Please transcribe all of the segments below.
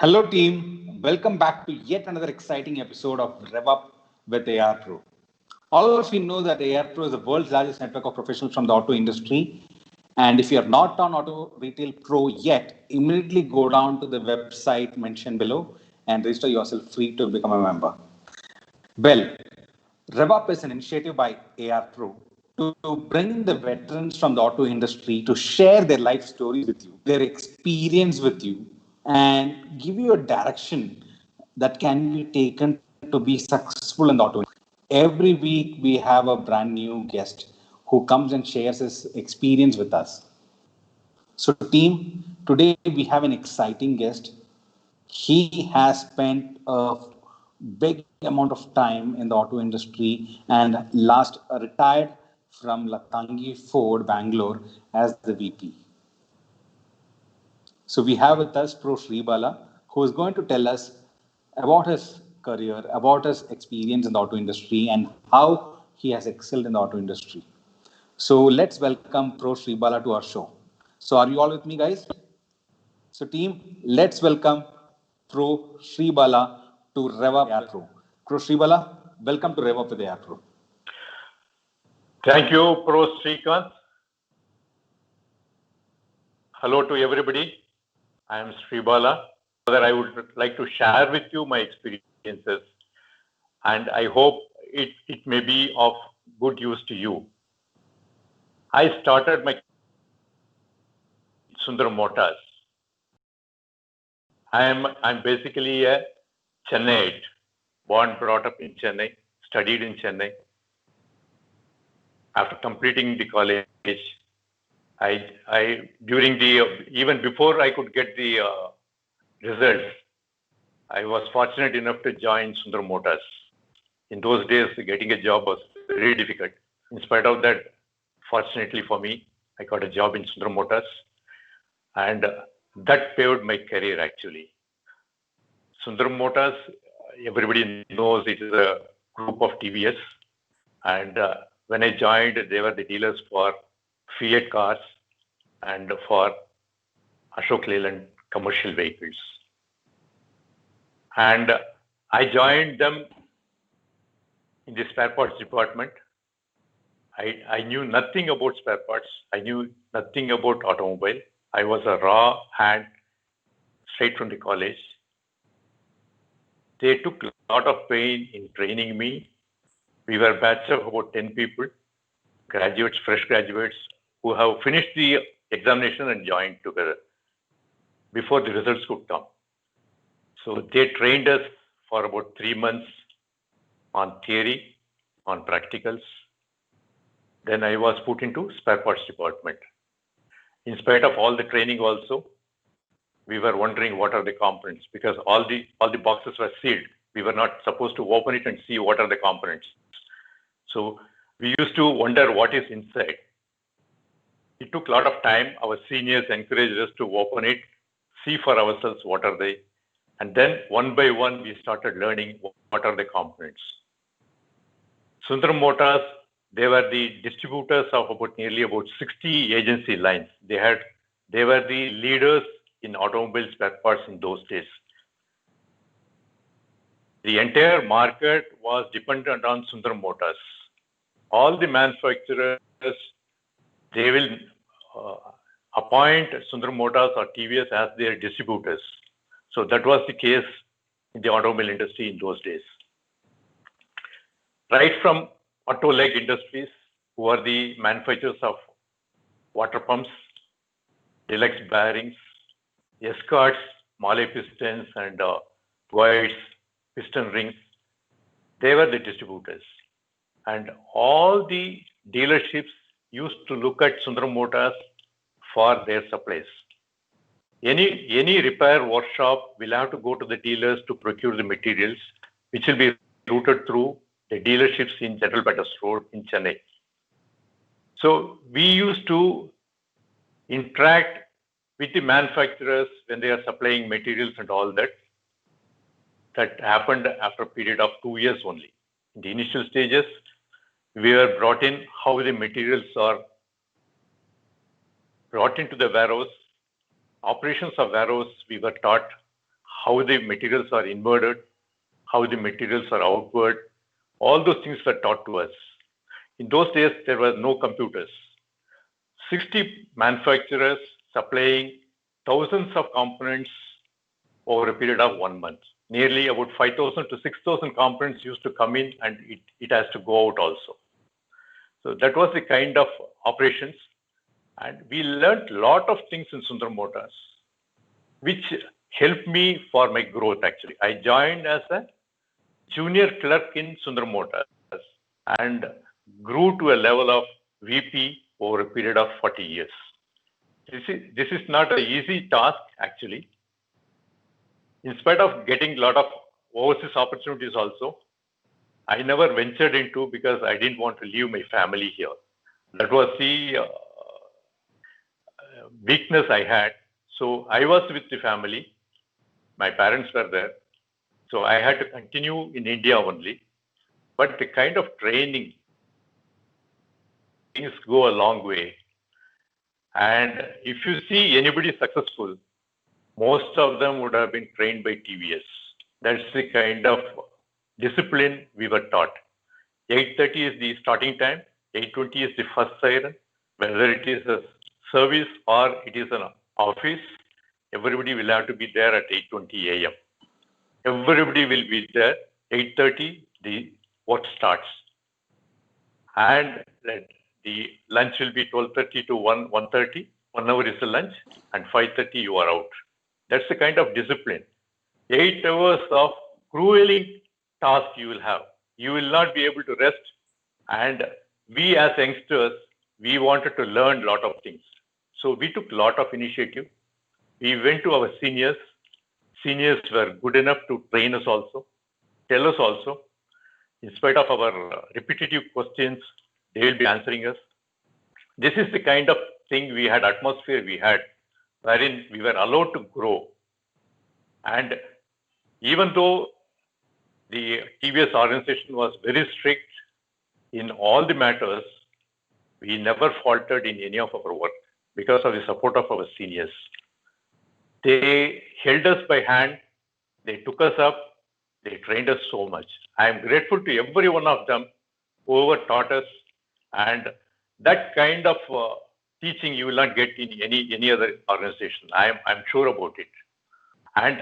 Hello, team. Welcome back to yet another exciting episode of Rev Up with AR Pro. All of you know that AR Pro is the world's largest network of professionals from the auto industry. And if you are not on Auto Retail Pro yet, immediately go down to the website mentioned below and register yourself free to become a member. Well, RevUp is an initiative by AR Pro to bring the veterans from the auto industry to share their life stories with you, their experience with you, and give you a direction that can be taken to be successful in the auto industry. Every week, we have a brand new guest who comes and shares his experience with us. So, team, today we have an exciting guest. He has spent a big amount of time in the auto industry and last retired from Latangi Ford, Bangalore as the VP. So we have with us Pro Sribala, who is going to tell us about his career, about his experience in the auto industry, and how he has excelled in the auto industry. So let's welcome Pro Sribala to our show. So are you all with me, guys? So team, let's welcome Pro Sribala to RevUp AR Pro. Pro Sribala, welcome to RevUp with AR Pro. Thank you, Pro Srikanth. Hello to everybody. I am Sribala. I would like to share with you my experiences, and I hope it may be of good use to you. I started my Sundar Motors. I'm basically a Chennaiite, born, brought up in Chennai, studied in Chennai. After completing the college, even before I could get the results, I was fortunate enough to join Sundar Motors. In those days, getting a job was very difficult. In spite of that, fortunately for me, I got a job in Sundar Motors, and that paved my career actually. Sundar Motors, everybody knows it is a group of TVS, and when I joined, they were the dealers for Fiat cars and for Ashok Leyland commercial vehicles. And I joined them in the spare parts department. I knew nothing about spare parts. I knew nothing about automobile. I was a raw hand straight from the college. They took a lot of pain in training me. We were a batch of about 10 people, graduates, fresh graduates, who have finished the examination and joined together before the results could come. So they trained us for about 3 months on theory, on practicals. Then I was put into spare parts department. In spite of all the training also, we were wondering what are the components, because all the boxes were sealed. We were not supposed to open it and see what are the components. So we used to wonder what is inside. It took a lot of time. Our seniors encouraged us to open it, see for ourselves what are they, and then one by one we started learning what are the components. Sundar Motors, they were the distributors of nearly about 60 agency lines. They were the leaders in automobile spare parts in those days. The entire market was dependent on Sundar Motors. All the manufacturers, they will appoint Sundar Motors or TVS as their distributors. So that was the case in the automobile industry in those days. Right from Autoleg Industries, who are the manufacturers of water pumps, deluxe bearings, escorts, Mahle pistons, and voids, piston rings, they were the distributors. And all the dealerships used to look at Sundar Motors for their supplies. Any repair workshop will have to go to the dealers to procure the materials, which will be routed through the dealerships in General Motors Road in Chennai. So we used to interact with the manufacturers when they are supplying materials and all that. That happened after a period of 2 years only. In the initial stages, we were brought in how the materials are brought into the warehouse. Operations of warehouse, we were taught how the materials are inverted, how the materials are outward. All those things were taught to us. In those days, there were no computers. 60 manufacturers supplying thousands of components over a period of 1 month. Nearly about 5,000 to 6,000 components used to come in, and it has to go out also. So that was the kind of operations. And we learned a lot of things in Sundaram Motors, which helped me for my growth actually. I joined as a junior clerk in Sundaram Motors and grew to a level of VP over a period of 40 years. This is not an easy task actually. In spite of getting a lot of overseas opportunities also, I never ventured into because I didn't want to leave my family here. That was the weakness I had. So I was with the family. My parents were there. So I had to continue in India only. But the kind of training, things go a long way. And if you see anybody successful, most of them would have been trained by TVS. That's the kind of discipline we were taught. 8:30 is the starting time. 8:20 is the first siren. Whether it is a service or it is an office, everybody will have to be there at 8:20 a.m. Everybody will be there. 8:30, the work starts. And the lunch will be 12:30 to 1:30. 1 hour is the lunch, and 5:30 you are out. That's the kind of discipline. 8 hours of grueling task you will have. You will not be able to rest. And we as youngsters, we wanted to learn a lot of things. So we took a lot of initiative. We went to our seniors. Seniors were good enough to train us also, tell us also. In spite of our repetitive questions, they will be answering us. This is the kind of thing we had, atmosphere we had, wherein we were allowed to grow. And even though the TVS organization was very strict in all the matters, we never faltered in any of our work because of the support of our seniors. They held us by hand, they took us up, they trained us so much. I am grateful to every one of them whoever taught us, and that kind of teaching you will not get in any other organization. I'm sure about it. And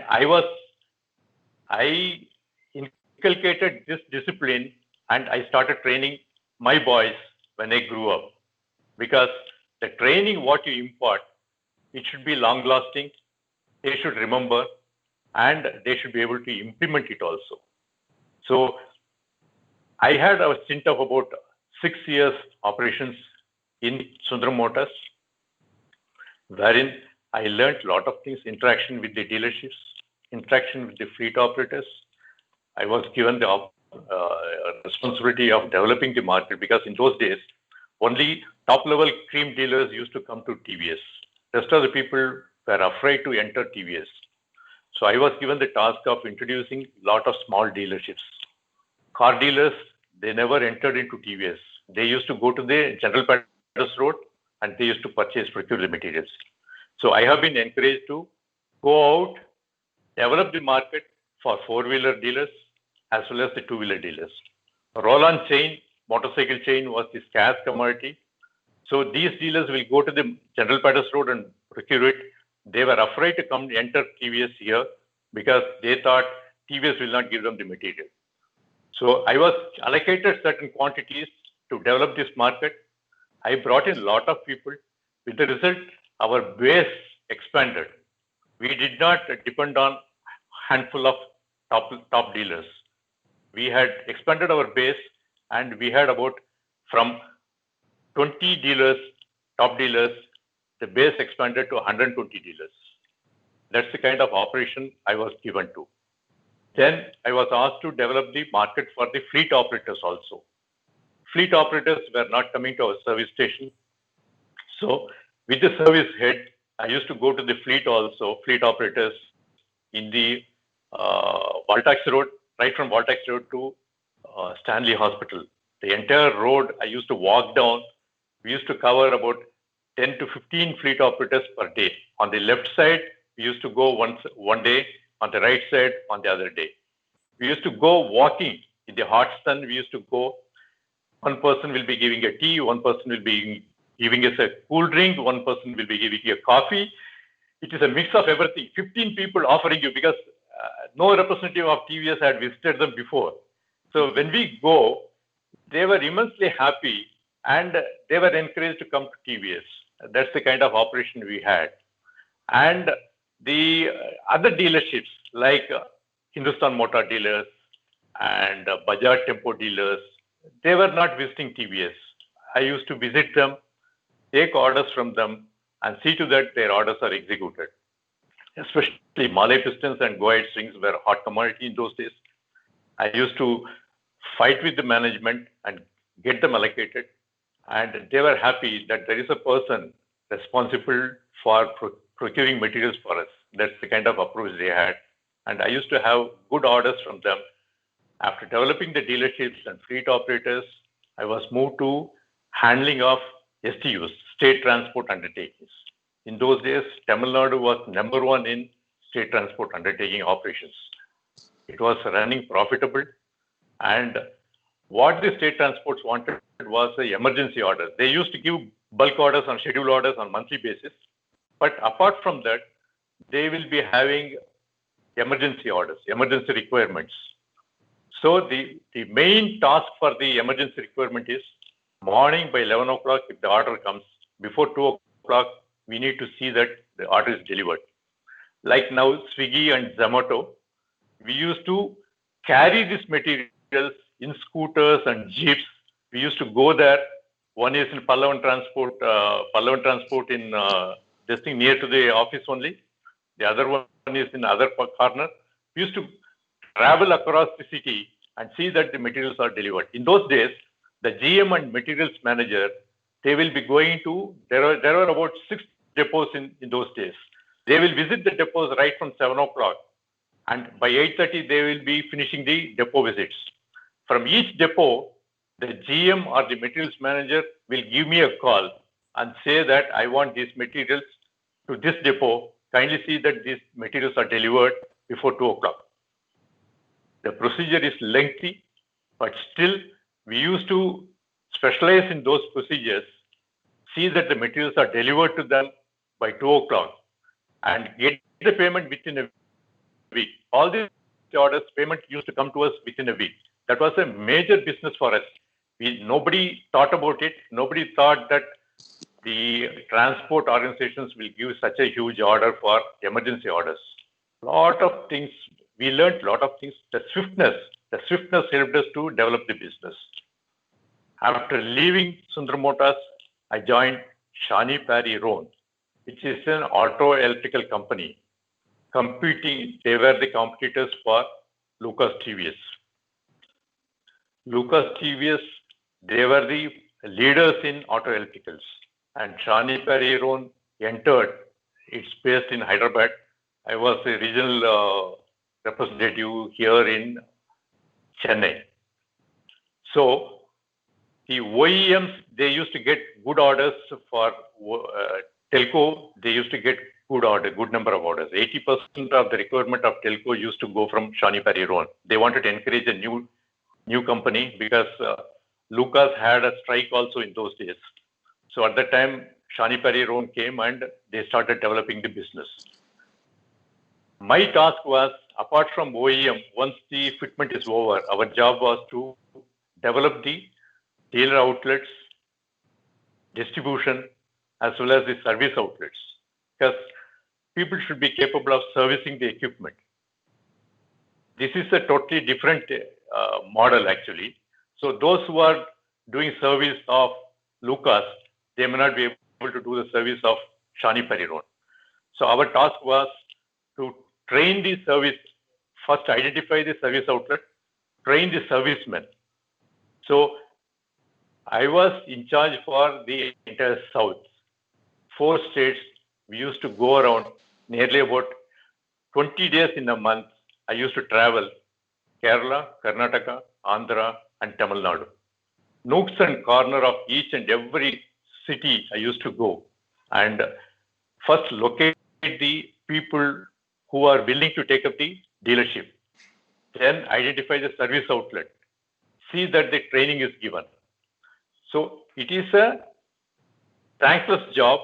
I inculcated this discipline, and I started training my boys when I grew up. Because the training, what you impart, it should be long lasting. They should remember, and they should be able to implement it also. So I had a stint of about 6 years operations in Sundaram Motors, wherein I learned a lot of things, interaction with the dealerships, interaction with the fleet operators. I was given the responsibility of developing the market because in those days, only top-level cream dealers used to come to TVS. Rest of the people were afraid to enter TVS. So I was given the task of introducing a lot of small dealerships. Car dealers, they never entered into TVS. They used to go to the General Patterson Road and they used to procure the materials. So I have been encouraged to go out, develop the market for four-wheeler dealers as well as the two-wheeler dealers. Roll-on chain, motorcycle chain was the scarce commodity. So these dealers will go to the General Patterson Road and procure it. They were afraid to come enter TVS here because they thought TVS will not give them the material. So I was allocated certain quantities to develop this market. I brought in a lot of people. With the result, our base expanded. We did not depend on handful of top dealers. We had expanded our base, and we had about from 20 dealers, top dealers, the base expanded to 120 dealers. That's the kind of operation I was given to. Then I was asked to develop the market for the fleet operators also. Fleet operators were not coming to our service station. So with the service head, I used to go to the fleet also, fleet operators in the Baltax Road, right from Baltax Road to Stanley Hospital. The entire road I used to walk down. We used to cover about 10 to 15 fleet operators per day. On the left side, we used to go one day. on the right side on the other day. We used to go walking in the hot sun. We used to go. One person will be giving a tea. One person will be giving us a cool drink. One person will be giving you a coffee. It is a mix of everything. 15 people offering you because no representative of TVS had visited them before. So when we go, they were immensely happy and they were encouraged to come to TVS. That's the kind of operation we had. And the other dealerships like Hindustan Motor dealers and Bajaj Tempo dealers, they were not visiting TVS. I used to visit them, take orders from them, and see to that their orders are executed. Especially Malay pistons and Goite strings were hot commodity in those days. I used to fight with the management and get them allocated. And they were happy that there is a person responsible for procuring materials for us. That's the kind of approach they had. And I used to have good orders from them. After developing the dealerships and fleet operators, I was moved to handling of STUs, state transport undertakings. In those days, Tamil Nadu was number one in state transport undertaking operations. It was running profitable, and what the state transports wanted was the emergency orders. They used to give bulk orders on schedule orders on monthly basis, but apart from that, they will be having emergency orders, emergency requirements. So the main task for the emergency requirement is morning by 11 o'clock, if the order comes, before 2 o'clock, we need to see that the order is delivered. Like now, Swiggy and Zomato, we used to carry these materials in scooters and jeeps. We used to go there. One is in Pallavan Transport in this thing near to the office only. The other one is in other corner. We used to travel across the city and see that the materials are delivered. In those days, the GM and materials manager, they will be going to, there were about 6 depots in those days. They will visit the depots right from 7 o'clock. And by 8:30, they will be finishing the depot visits. From each depot, the GM or the materials manager will give me a call and say that I want these materials to this depot. Kindly see that these materials are delivered before 2 o'clock. The procedure is lengthy, but still we used to specialize in those procedures, see that the materials are delivered to them by 2 o'clock and get the payment within a week. All these orders, payment used to come to us within a week. That was a major business for us. Nobody thought about it. Nobody thought that the transport organizations will give such a huge order for emergency orders. Lot of things, we learned a lot of things. The swiftness helped us to develop the business. After leaving Sundram Motors, I joined Shawnee Perry Roan, which is an auto electrical company. They were the competitors for Lucas TVS. Lucas TVS, they were the leaders in auto electricals. And Shawnee Perry Roan entered. It's based in Hyderabad. I was a regional representative here in Chennai. So the OEMs, they used to get good orders for telco. They used to get good number of orders. 80% of the requirement of telco used to go from Shawnee Perry Roan. They wanted to encourage a new company because Lucas had a strike also in those days. So at that time, Shawnee Perry Roan came and they started developing the business. My task was, apart from OEM, once the fitment is over, our job was to develop the dealer outlets, distribution, as well as the service outlets. Because people should be capable of servicing the equipment. This is a totally different model, actually. So those who are doing service of Lucas, they may not be able to do the service of Shawnee Perry Roan. So our task was to train the service, first identify the service outlet, train the servicemen. So I was in charge for the entire South. 4 states, we used to go around nearly about 20 days in a month. I used to travel Kerala, Karnataka, Andhra, and Tamil Nadu. Nooks and corner of each and every city I used to go and first locate the people who are willing to take up the dealership. Then identify the service outlet. See that the training is given. So it is a thankless job,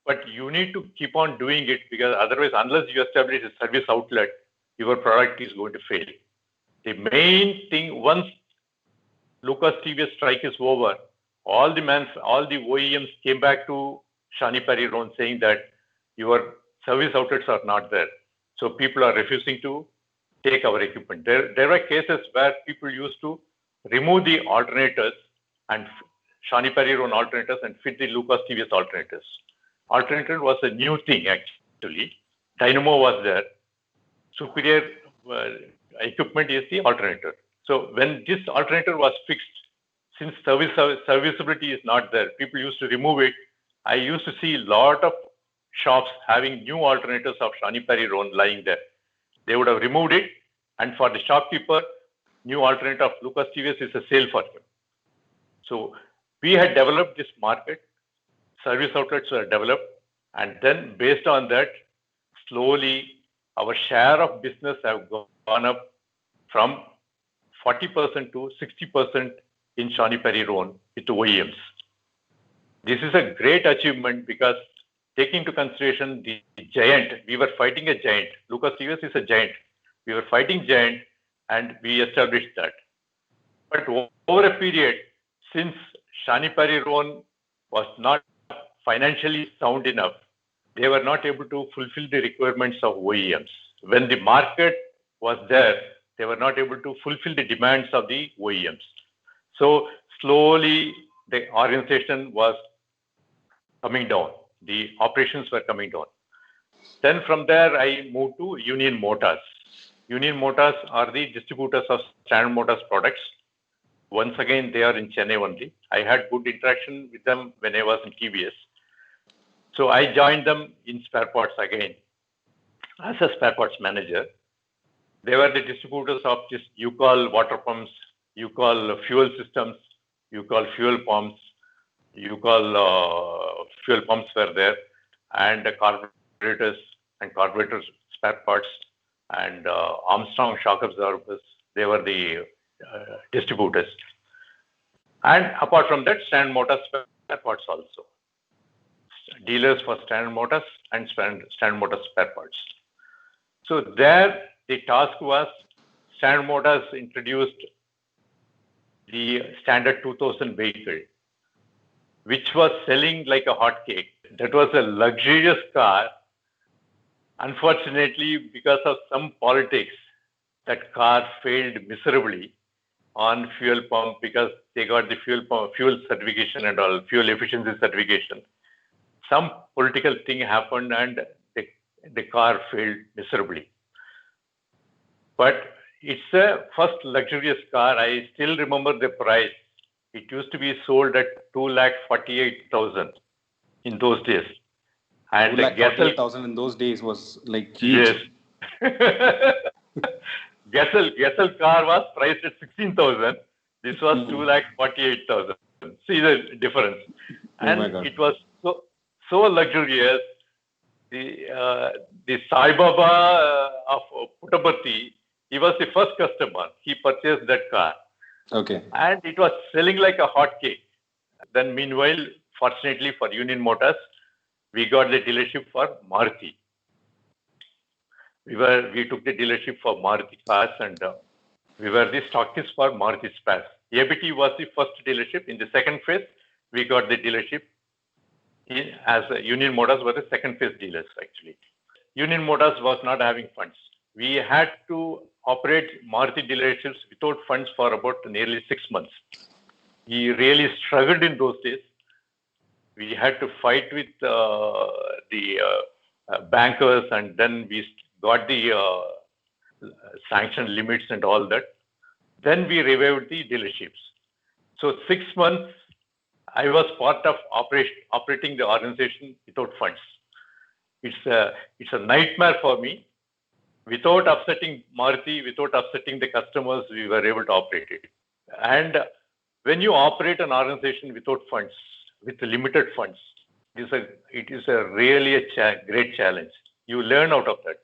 but you need to keep on doing it, because otherwise, unless you establish a service outlet, your product is going to fail. The main thing, once Lucas TVS strike is over, all the OEMs came back to Shani Pari Roan saying that your service outlets are not there. So people are refusing to take our equipment. There were cases where people used to remove the alternators and Shani Pari Roan alternators and fit the Lucas TVS alternators. Alternator was a new thing actually. Dynamo was there. Superior equipment is the alternator. So when this alternator was fixed, since serviceability is not there, people used to remove it. I used to see a lot of shops having new alternators of Shani Pari Roan lying there. They would have removed it, and for the shopkeeper, new alternator of Lucas TVS is a sale for him. So we had developed this market, service outlets were developed, and then based on that, slowly our share of business have gone up from 40% to 60% in Shani Pari Roan with OEMs. This is a great achievement because taking into consideration the giant, we were fighting a giant. Lucas TVS is a giant. We were fighting giant and we established that. But over a period, since Shani Pari Roan was not financially sound enough, they were not able to fulfill the requirements of OEMs. When the market was there, they were not able to fulfill the demands of the OEMs. So slowly the organization was coming down. The operations were coming down. Then from there, I moved to Union Motors. Union Motors are the distributors of Standard Motors products. Once again, they are in Chennai only. I had good interaction with them when I was in TVS. So I joined them in spare parts again as a spare parts manager. They were the distributors of this UCOL water pumps, UCOL fuel systems, UCOL fuel pumps, UCOL fuel pumps were there, and carburetors and carburetor spare parts, and Armstrong shock absorbers. They were the distributors. And apart from that, Standard Motors spare parts also. Dealers for Standard Motors and Standard Motors spare parts. So there, the task was Standard Motors introduced the Standard 2000 vehicle, which was selling like a hotcake. That was a luxurious car. Unfortunately, because of some politics, that car failed miserably on fuel pump because they got the fuel certification and all, fuel efficiency certification. Some political thing happened and the car failed miserably. But it's a first luxurious car. I still remember the price. It used to be sold at 2,48,000 in those days. And 2,48,000 in those days was like huge. Yes. Gesell car was priced at 16,000. This was 2,48,000. See the difference. And it was so luxurious. The Sai Baba of Puttaparthi, he was the first customer. He purchased that car. Okay. And it was selling like a hotcake. Then meanwhile, fortunately for Union Motors, we got the dealership for Maruti. We took the dealership for Maruti cars and we were the stockists for Maruti spares. ABT was the first dealership. In the second phase, we got the dealership as Union Motors were the second phase dealers actually. Union Motors was not having funds. We had to operate Maruti dealerships without funds for about nearly 6 months. We really struggled in those days. We had to fight with the bankers, and then we got the sanction limits and all that. Then we revived the dealerships. So 6 months, I was part of operating the organization without funds. It's a nightmare for me. Without upsetting Maruti, without upsetting the customers, we were able to operate it. And when you operate an organization without funds, with limited funds, it is a really great challenge. You learn out of that.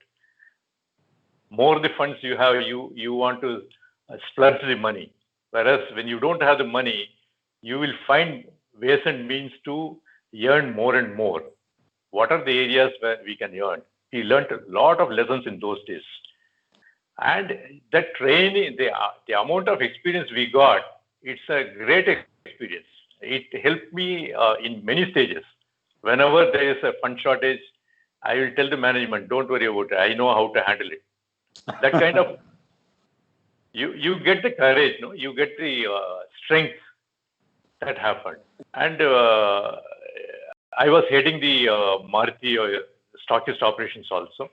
more the funds you have, you want to splurge the money. Whereas when you don't have the money, you will find ways and means to earn more and more. What are the areas where we can earn? We learned a lot of lessons in those days. And that training, the amount of experience we got, it's a great experience. It helped me in many stages. Whenever there is a fund shortage, I will tell the management, don't worry about it. I know how to handle it. That kind of, you get the courage, no? You get the strength that happened. And I was heading the Maruti stockist operations also.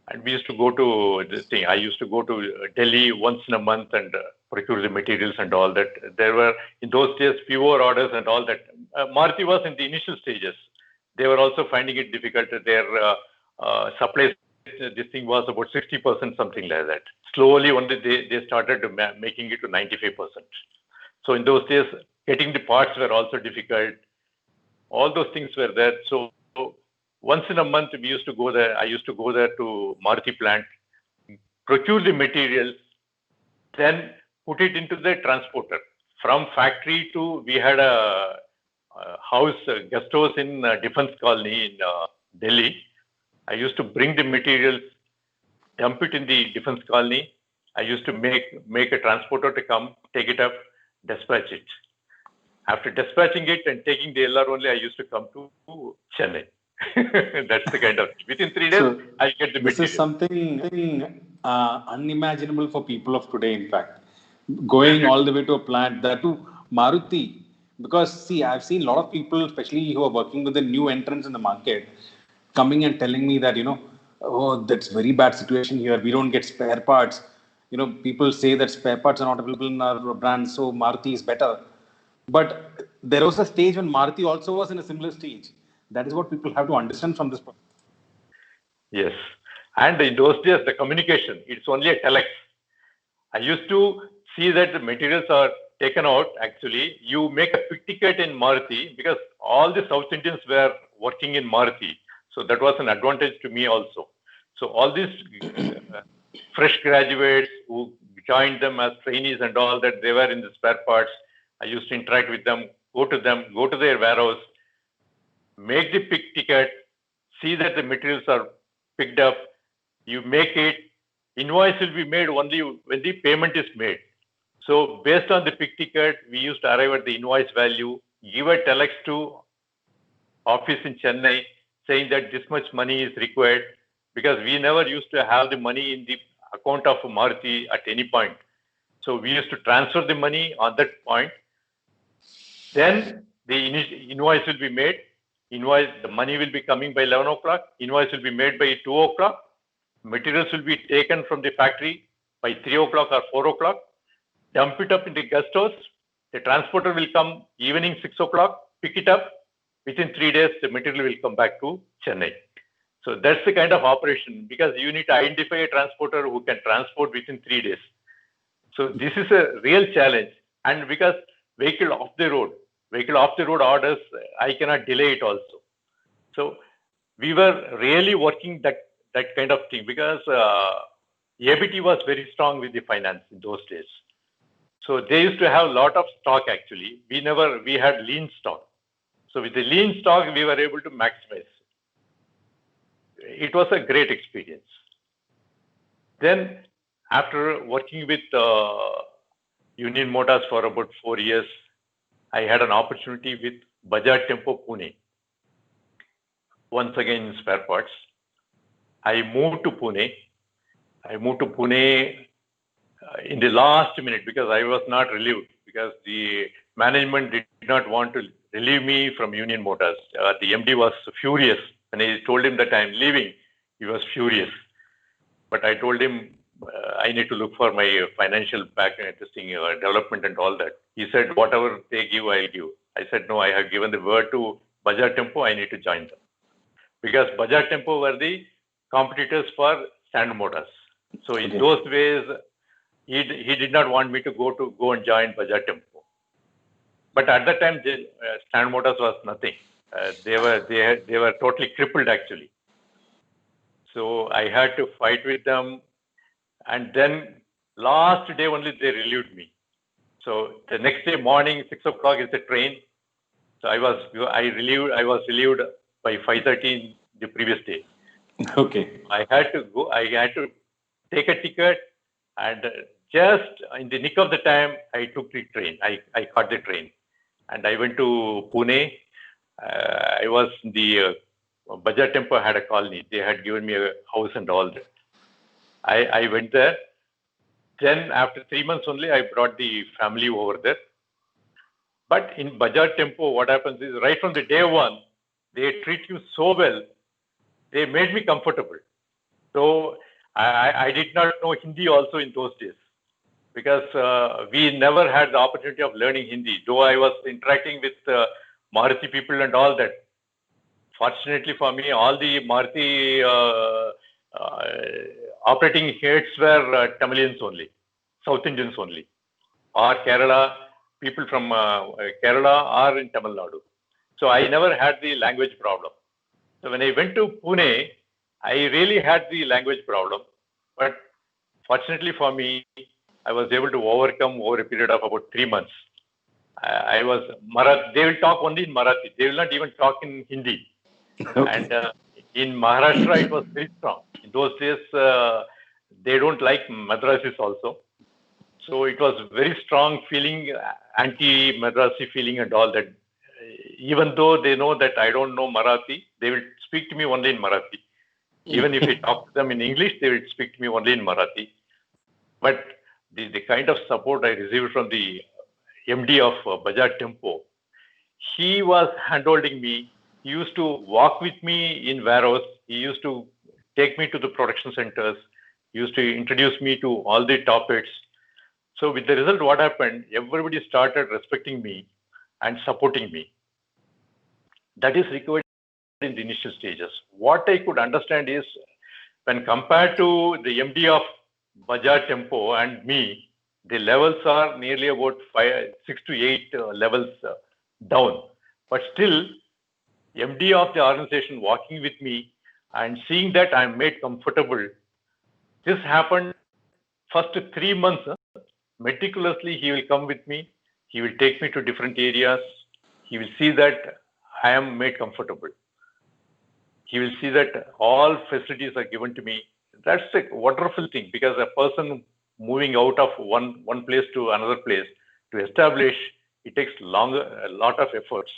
And we used to go to this thing. I used to go to Delhi once in a month and procure the materials and all that. There were, in those days, fewer orders and all that. Maruti was in the initial stages. They were also finding it difficult. Their supplies, this thing was about 60%, something like that. Slowly, only they started making it to 95%. So in those days, getting the parts were also difficult. All those things were there. So once in a month, we used to go there. I used to go there to Maruti plant, procure the materials, then put it into the transporter. From factory to, we had a house, guest house in Defense Colony in Delhi. I used to bring the materials, dump it in the Defense Colony. I used to make a transporter to come, take it up, dispatch it. After dispatching it and taking the LR only, I used to come to Chennai. That's the kind of, within 3 days, so I get the material. This is something unimaginable for people of today, in fact. Going all the way to a plant, that to Maruti. Because, see, I've seen a lot of people, especially who are working with the new entrants in the market, coming and telling me that, oh, that's very bad situation here. We don't get spare parts. People say that spare parts are not available in our brand, so Maruti is better. But there was a stage when Maruti also was in a similar stage. That is what people have to understand from this point. Yes. And in those days, the communication, it's only a telex. I used to see that the materials are taken out, actually. You make a quick ticket in Maruti because all the South Indians were working in Maruti. So that was an advantage to me also. So all these fresh graduates who joined them as trainees and all that, they were in the spare parts. I used to interact with them, go to their warehouse, make the pick ticket, see that the materials are picked up, you make it, invoice will be made only when the payment is made. So based on the pick ticket, we used to arrive at the invoice value, give a telex to office in Chennai saying that this much money is required, because we never used to have the money in the account of Maruti at any point. So we used to transfer the money on that point. Then the invoice will be made. The money will be coming by 11 o'clock. Invoice will be made by 2 o'clock. Materials will be taken from the factory by 3 o'clock or 4 o'clock. Dump it up in the guest house. The transporter will come evening 6 o'clock, pick it up. Within 3 days, the material will come back to Chennai. So that's the kind of operation, because you need to identify a transporter who can transport within 3 days. So this is a real challenge. And because vehicle off the road orders, I cannot delay it also. So we were really working that kind of thing, because ABT was very strong with the finance in those days. So they used to have a lot of stock actually. We had lean stock. So with the lean stock, we were able to maximize. It was a great experience. Then after working with Union Motors for about 4 years, I had an opportunity with Bajaj Tempo Pune. Once again in spare parts. I moved to Pune. In the last minute, because I was not relieved, because the management did not want to relieve me from Union Motors. The MD was furious. When I told him that I'm leaving, he was furious. But I told him I need to look for my financial development and all that. He said, whatever they give, I'll give. I said, no, I have given the word to Bajaj Tempo, I need to join them. Because Bajaj Tempo were the competitors for Standard Motors. So in those ways, he did not want me to go and join Bajaj Tempo. But at that time, Standard Motors was nothing. They were totally crippled actually. So I had to fight with them. And then last day only they relieved me. So the next day morning, 6 o'clock is the train. So I was relieved by 5:30 the previous day. Okay. I had to take a ticket, and just in the nick of the time, I took the train. I caught the train, and I went to Pune. I was the Bajaj Tempo had a colony. They had given me a house and all that. I went there. Then after 3 months only, I brought the family over there. But in Bajaj Tempo, what happens is right from the day one, they treat you so well. They made me comfortable. So I did not know Hindi also in those days because we never had the opportunity of learning Hindi. Though I was interacting with Marathi people and all that. Fortunately for me, all the Marathi operating heads were Tamilians only, South Indians only, or Kerala, people from Kerala or in Tamil Nadu. So I never had the language problem. So when I went to Pune, I really had the language problem. But fortunately for me, I was able to overcome over a period of about 3 months. I was Marathi. They will talk only in Marathi. They will not even talk in Hindi. Okay. And in Maharashtra, it was very strong. In those days, they don't like Madrasis also. So it was very strong feeling, anti-Madrasi feeling and all that. Even though they know that I don't know Marathi, they will speak to me only in Marathi. Even if I talk to them in English, they will speak to me only in Marathi. But the kind of support I received from the MD of Bajaj Tempo, he was handholding me. He used to walk with me in warehouse. He used to take me to the production centers. He used to introduce me to all the top hits. So with the result, what happened? Everybody started respecting me and supporting me. That is required in the initial stages. What I could understand is when compared to the MD of Bajaj Tempo and me, the levels are nearly about 6 to 8 levels down. But still, MD of the organization walking with me and seeing that I'm made comfortable. This happened first 3 months. Meticulously, he will come with me. He will take me to different areas. He will see that I am made comfortable. He will see that all facilities are given to me. That's a wonderful thing because a person moving out of one place to another place to establish, it takes a lot of efforts.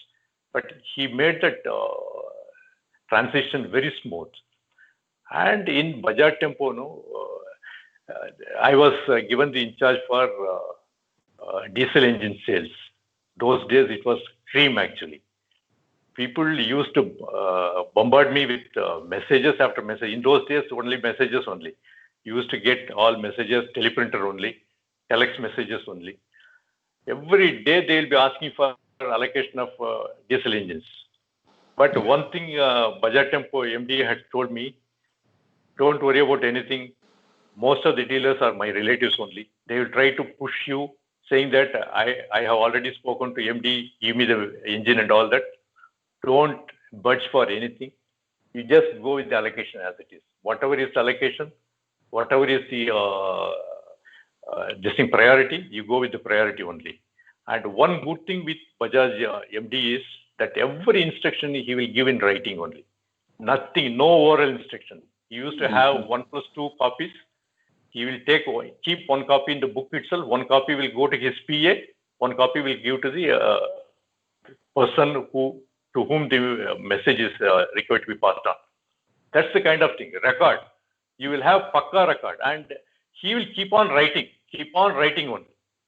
But he made that transition very smooth. And in Bajaj Tempo, I was given the in charge for diesel engine sales. Those days it was cream actually. People used to bombard me with messages after message. In those days, only messages only. You used to get all messages, teleprinter only, telex messages only. Every day they will be asking for allocation of diesel engines. But one thing Bajaj Tempo MD had told me, don't worry about anything. Most of the dealers are my relatives only. They will try to push you, saying that I have already spoken to MD, give me the engine and all that. Don't budge for anything. You just go with the allocation as it is. Whatever is the allocation, whatever is the this thing priority, you go with the priority only. And one good thing with Bajaj MD is that every instruction he will give in writing only. Nothing, no oral instruction. He used to have 1+2 copies. He will keep one copy in the book itself. One copy will go to his PA. One copy will give to the person to whom the message is required to be passed on. That's the kind of thing. Record. You will have pakka record. And he will keep on writing only.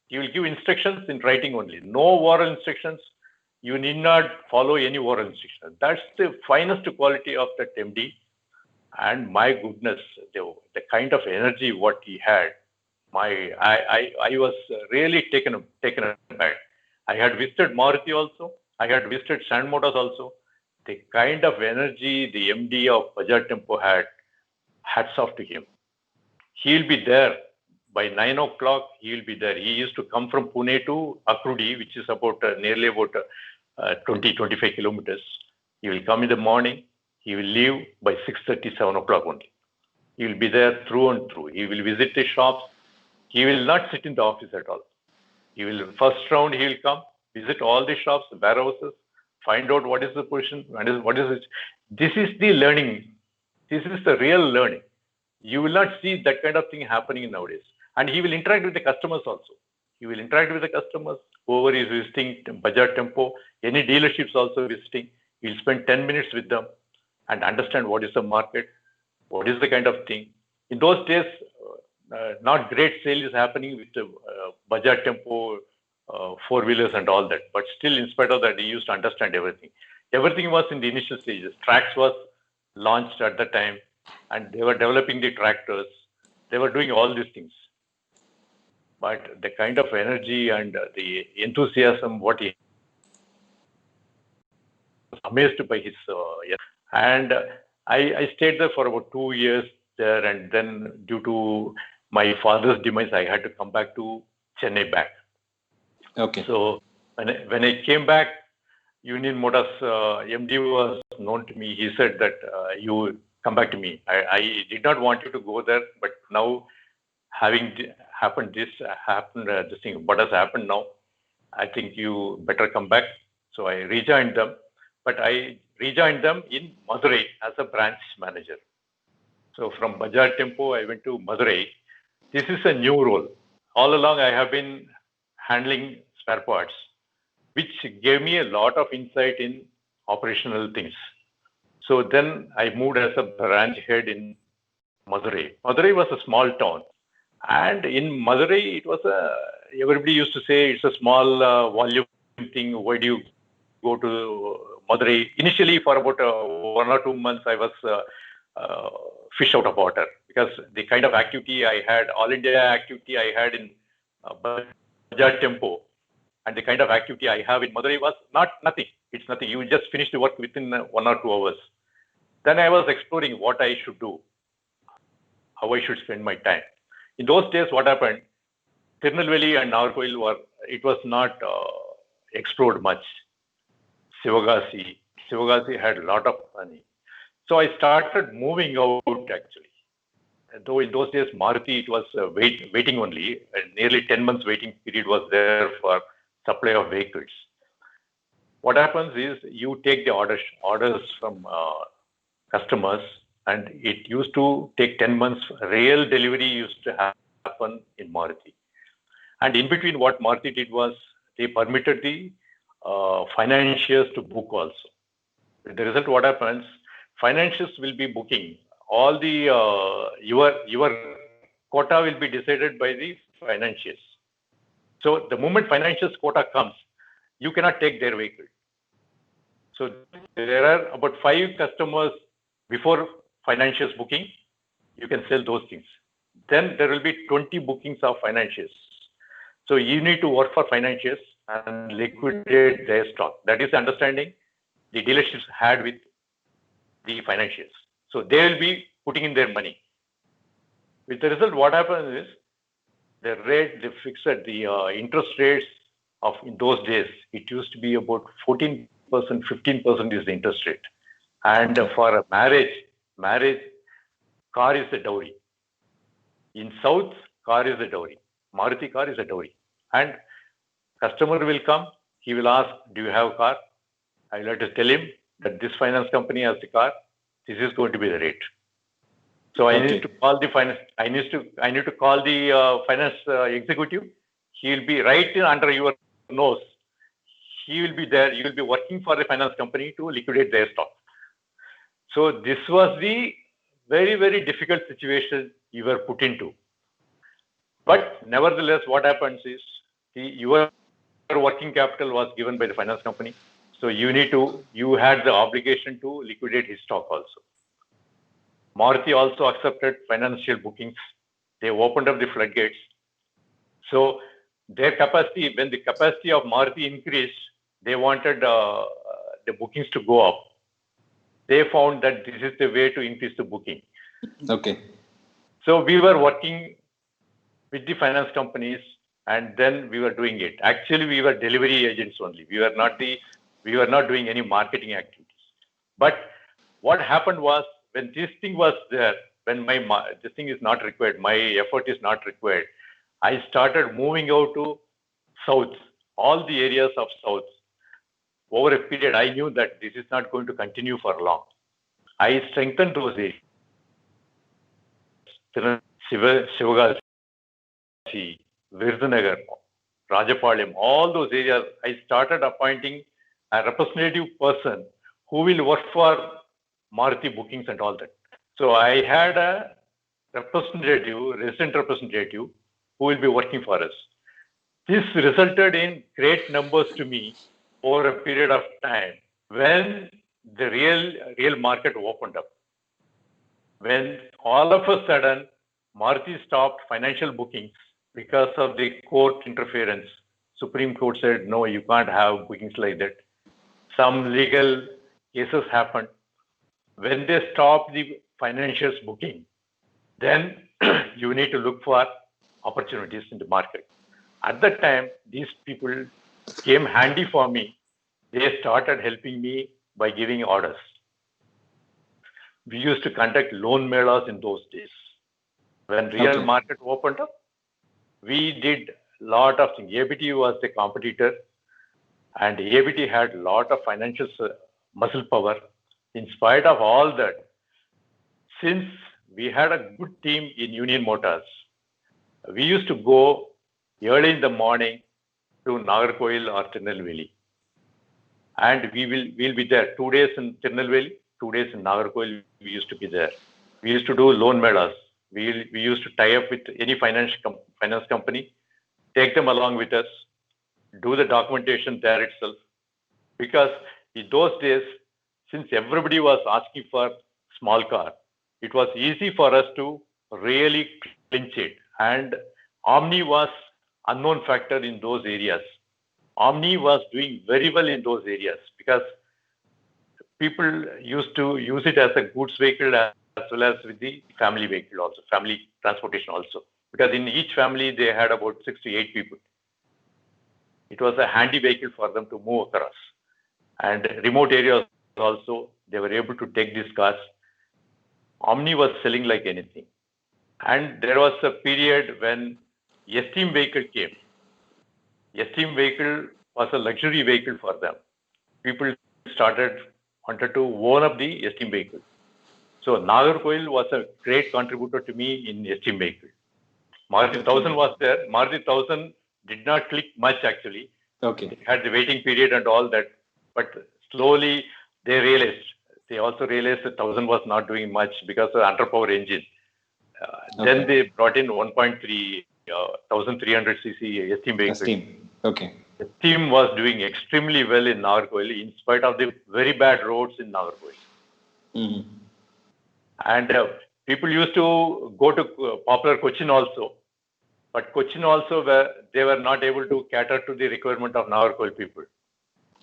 He will give instructions in writing only. No oral instructions. You need not follow any oral instructions. That's the finest quality of that MD. And my goodness, the kind of energy what he had, I was really taken aback. I had visited Maruti also. I had visited Sand Motors also. The kind of energy the MD of Bajaj Tempo had, hats off to him. He'll be there by 9 o'clock. He will be there. He used to come from Pune to Akrudi, which is about nearly about 20-25 kilometers. He will come in the morning. He will leave by 6:30, 7 o'clock only. He will be there through and through. He will visit the shops. He will not sit in the office at all. He will, first round, he will come, visit all the shops, warehouses, find out what is the position, what is it. This is the learning. This is the real learning. You will not see that kind of thing happening nowadays. And he will interact with the customers also. He will interact with the customers. Whoever is visiting Bajaj Tempo, any dealerships also visiting, he'll spend 10 minutes with them and understand what is the market, what is the kind of thing. In those days, not great sale is happening with Bajaj Tempo, four-wheelers and all that. But still, in spite of that, he used to understand everything. Everything was in the initial stages. Trax was launched at the time, and they were developing the tractors. They were doing all these things. But the kind of energy and the enthusiasm, what he was amazed by his, and I stayed there for about 2 years there, and then due to my father's demise, I had to come back to Chennai back. Okay. So when I came back, Union Motors MD was known to me. He said that you come back to me. I did not want you to go there, but now having happened this thing, what has happened now, I think you better come back. So I rejoined them, but I rejoined them in Madurai as a branch manager. So from Bajaj Tempo, I went to Madurai. This is a new role. All along, I have been handling spare parts, which gave me a lot of insight in operational things. So then I moved as a branch head in Madurai. Madurai was a small town. And in Madurai, it was everybody used to say it's a small volume thing. Why do you go to Madurai? Initially, for about 1 or 2 months, I was fish out of water because the kind of activity I had, all India activity I had in Bajaj Tempo, and the kind of activity I have in Madurai was nothing. It's nothing. You just finish the work within 1 or 2 hours. Then I was exploring what I should do, how I should spend my time. In those days, what happened? Tirunelveli and Nagercoil it was not explored much. Sivagasi had a lot of money. So I started moving out actually. Though in those days, Maruti, it was waiting only. Nearly 10 months waiting period was there for supply of vehicles. What happens is you take the orders from customers, and it used to take 10 months. Real delivery used to happen in Maruti. And in between, what Maruti did was they permitted the financiers to book also. With the result, what happens? Financiers will be booking. All the your quota will be decided by the financiers. So the moment financiers quota comes, you cannot take their vehicle. So there are about 5 customers before financiers booking. You can sell those things. Then there will be 20 bookings of financiers. So you need to work for financiers and liquidate their stock. That is the understanding the dealerships had with the financiers. So they will be putting in their money. With the result, what happens is the rate they fixed at the interest rates of in those days, it used to be about 14%, 15% is the interest rate. And for a marriage, car is the dowry. In South, car is the dowry. Maruti car is a dowry. And customer will come, he will ask, do you have a car? I will have to tell him that this finance company has the car. This is going to be the rate. So I need to call the finance. I need to call the finance executive. He will be right under your nose. He will be there. You will be working for the finance company to liquidate their stock. So this was the very, very difficult situation you were put into. But nevertheless, what happens is your working capital was given by the finance company. So you had the obligation to liquidate his stock also. Maruti also accepted financial bookings. They opened up the floodgates. So their capacity, when the capacity of Maruti increased, they wanted the bookings to go up. They found that this is the way to increase the booking. Okay. So we were working with the finance companies, and then we were doing it. Actually, we were delivery agents only. We were not doing any marketing activities. But what happened was, when this thing was there, when this thing is not required, my effort is not required, I started moving out to south, all the areas of south. Over a period, I knew that this is not going to continue for long. I strengthened those areas. Shivagasi, Virudhunagar, Rajapalayam, all those areas, I started appointing a representative person who will work for Maruti bookings and all that. So I had a resident representative, who will be working for us. This resulted in great numbers to me over a period of time when the real market opened up. When all of a sudden, Maruti stopped financial bookings because of the court interference. Supreme Court said, no, you can't have bookings like that. Some legal cases happened. When they stopped the financials booking, then you need to look for opportunities in the market. At that time, these people came handy for me. They started helping me by giving orders. We used to conduct loan melas in those days. When real market opened up, we did a lot of things. ABT was the competitor, and ABT had a lot of financial muscle power. In spite of all that, since we had a good team in Union Motors, we used to go early in the morning to Nagarkoil or Tirunelveli. And we'll be there 2 days in Tirunelveli, 2 days in Nagarkoil. We used to be there. We used to do loan melas. We used to tie up with any finance company, take them along with us, do the documentation there itself. Because in those days, since everybody was asking for small car, it was easy for us to really clinch it. And Omni was unknown factor in those areas. Omni was doing very well in those areas because people used to use it as a goods vehicle as well as with the family vehicle also, family transportation also. Because in each family, they had about 6 to 8 people. It was a handy vehicle for them to move across. And remote areas also, they were able to take these cars. Omni was selling like anything. And there was a period when Esteem vehicle came. Esteem vehicle was a luxury vehicle for them. People wanted to own up the Esteem vehicle. So Nagarkoil was a great contributor to me in Esteem vehicle. Maruti 1000 was there. Maruti 1000 did not click much actually. Okay. It had the waiting period and all that. But slowly they also realized that 1000 was not doing much because of the underpower engine. Then they brought in 1.3 1300cc Esteem vehicle. Esteem. Okay. Esteem was doing extremely well in Nagarkoil in spite of the very bad roads in Nagarkoil. Mm-hmm. And people used to go to popular Cochin also. But Cochin also, they were not able to cater to the requirement of Nagarkoil people.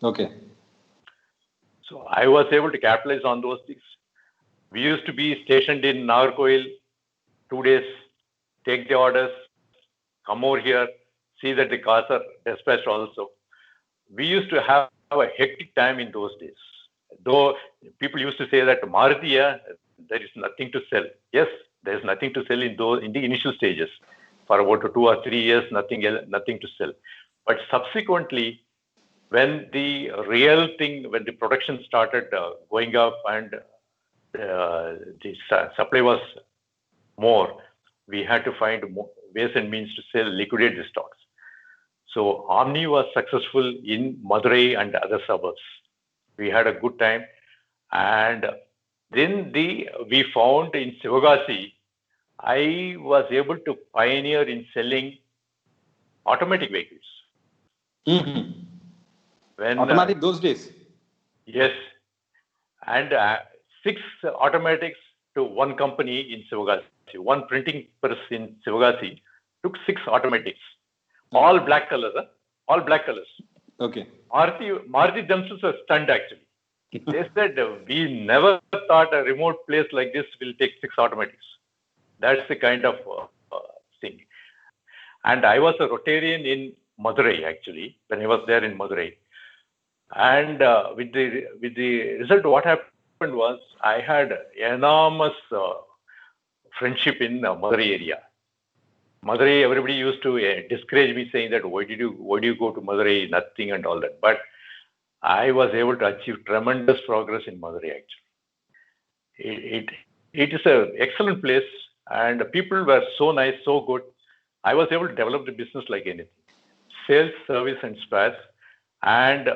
Okay. So I was able to capitalize on those things. We used to be stationed in Nagarkoil 2 days, take the orders, come over here, see that the cars are dispatched also. We used to have a hectic time in those days. Though people used to say that Maruti, there is nothing to sell. Yes, there is nothing to sell in the initial stages. For about 2 or 3 years, nothing to sell. But subsequently, when the production started going up and the supply was more, we had to find ways and means to liquidate the stocks. So Omni was successful in Madurai and other suburbs. We had a good time. And then we found in Shivagasi, I was able to pioneer in selling automatic vehicles. Mm-hmm. When, automatic those days? Yes. And 6 automatics to one company in Shivagasi. One printing press in Shivagasi took 6 automatics. All black colors. All black colors. Okay. Maruti themselves were stunned actually. They said, we never thought a remote place like this will take 6 automatics. That's the kind of thing. And I was a Rotarian in Madurai actually, when I was there in Madurai. And with the result, what happened was I had enormous friendship in Madurai area. Madurai, everybody used to discourage me, saying that why do you go to Madurai, nothing and all that. But I was able to achieve tremendous progress in Madurai. Actually, it is an excellent place, and the people were so nice, so good. I was able to develop the business like anything, sales, service, and spares. And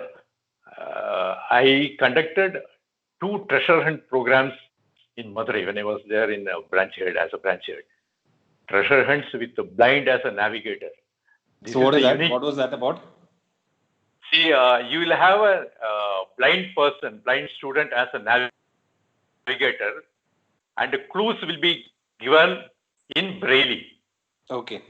I conducted 2 treasure hunt programs in Madurai when I was there in a branch head as a branch head. Treasure hunts with the blind as a navigator. So what is that? What was that about? See, you will have a blind student as a navigator, and the clues will be given in Braille. Okay.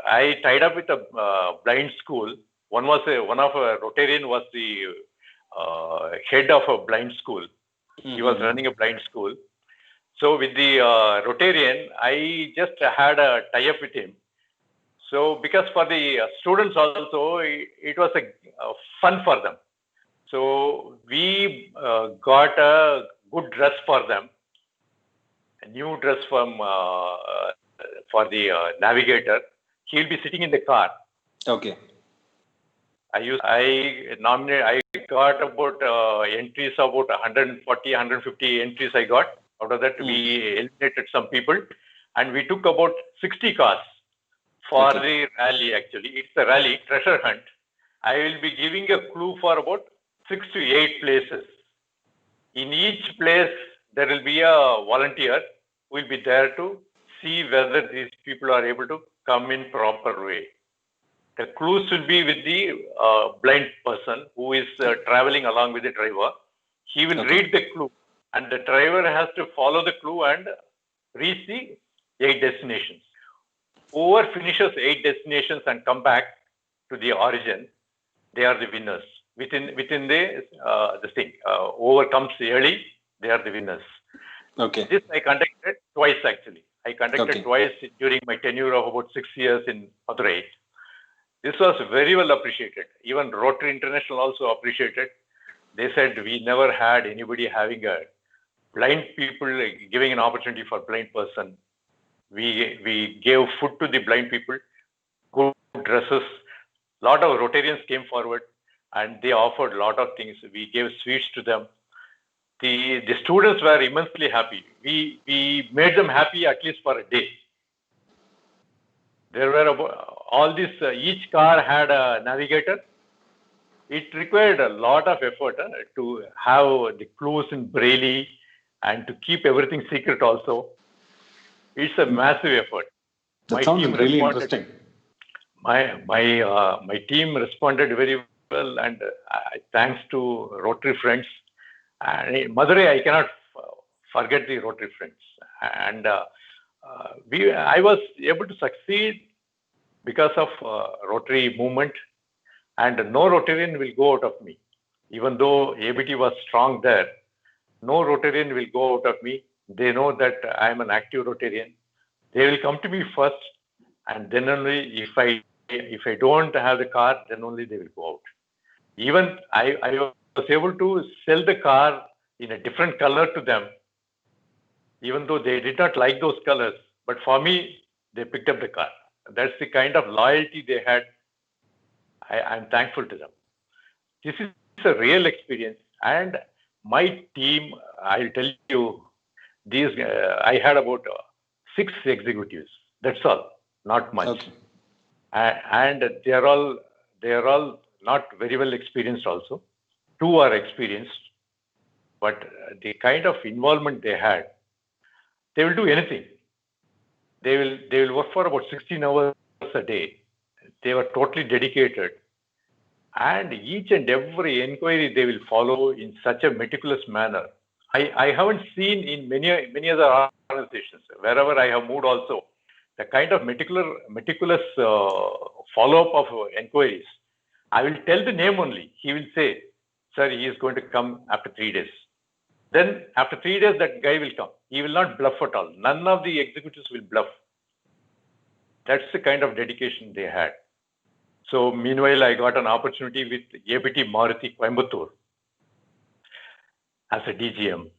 I tied up with a blind school. One of a Rotarian was the head of a blind school. Mm-hmm. He was running a blind school. So with the Rotarian, I just had a tie-up with him. So because for the students also, it was a fun for them. So we got a good dress for them, a new dress for the navigator. He'll be sitting in the car. Okay. I got about entries about 140, 150 entries I got. Out of that, we eliminated some people, and we took about 60 cars for the rally. Actually, it's a rally, treasure hunt. I will be giving a clue for about 6 to 8 places. In each place, there will be a volunteer who will be there to see whether these people are able to come in proper way. The clues will be with the blind person who is traveling along with the driver. He will read the clue, and the driver has to follow the clue and reach the 8 destinations. Whoever finishes 8 destinations and come back to the origin, they are the winners. Within the thing, whoever comes early, they are the winners. Okay. This I conducted twice actually. I conducted twice during my tenure of about 6 years in Madurai. This was very well appreciated. Even Rotary International also appreciated. They said we never had anybody having a blind people, giving an opportunity for blind person. We gave food to the blind people, good dresses. A lot of Rotarians came forward and they offered a lot of things. We gave sweets to them. The students were immensely happy. We made them happy at least for a day. There were all this, each car had a navigator. It required a lot of effort to have the clues in Braille and to keep everything secret also. It's a massive effort. That sounds really interesting. My team responded very well, and thanks to Rotary friends. And Madurai, I cannot forget the Rotary friends. And I was able to succeed because of Rotary movement, and no Rotarian will go out of me. Even though ABT was strong there, no Rotarian will go out of me. They know that I am an active Rotarian. They will come to me first, and then only if I don't have the car, then only they will go out. Even I was able to sell the car in a different color to them, even though they did not like those colors. But for me, they picked up the car. That's the kind of loyalty they had. I'm thankful to them. This is a real experience. And my team, I'll tell you, I had about 6 executives. That's all, not much. Okay. And they are all not very well experienced also. 2 are experienced, but the kind of involvement they had, they will do anything. They will work for about 16 hours a day. They were totally dedicated, and each and every inquiry they will follow in such a meticulous manner. I haven't seen in many other organizations wherever I have moved also the kind of meticulous follow-up of inquiries. I will tell the name only. He will say, "Sir, he is going to come after 3 days." Then after 3 days, that guy will come. He will not bluff at all. None of the executives will bluff. That's the kind of dedication they had. So meanwhile, I got an opportunity with ABT Maruti Coimbatore as a DGM,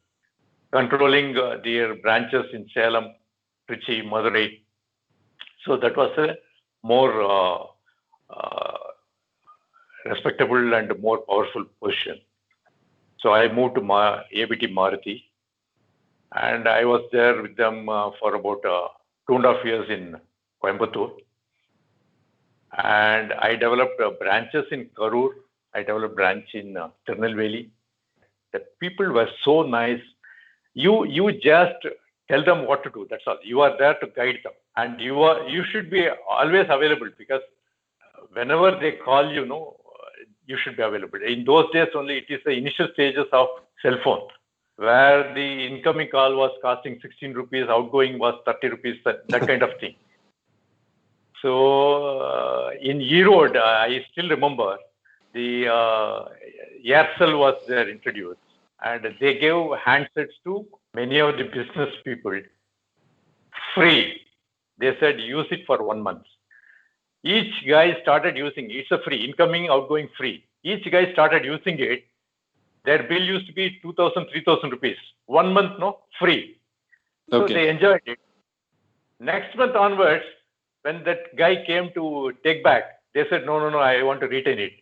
controlling their branches in Salem, Trichy, Madurai. So that was a more respectable and more powerful position. So I moved to ABT Maruti, and I was there with them for about 2.5 years in Coimbatore. And I developed branches in Karur. I developed branch in Tirunelveli. The people were so nice. You just tell them what to do. That's all. You are there to guide them, and you should be always available, because whenever they call, you should be available. In those days only, it is the initial stages of cell phone, where the incoming call was costing 16 rupees, outgoing was 30 rupees, that kind of thing. So in Erode, I still remember the Aircel was there introduced, and they gave handsets to many of the business people free. They said use it for 1 month. Each guy started using it. It's a free, incoming, outgoing free. Each guy started using it. Their bill used to be 2,000, 3,000 rupees. 1 month, free. So Okay. they enjoyed it. Next month onwards, when that guy came to take back, they said, no, I want to retain it.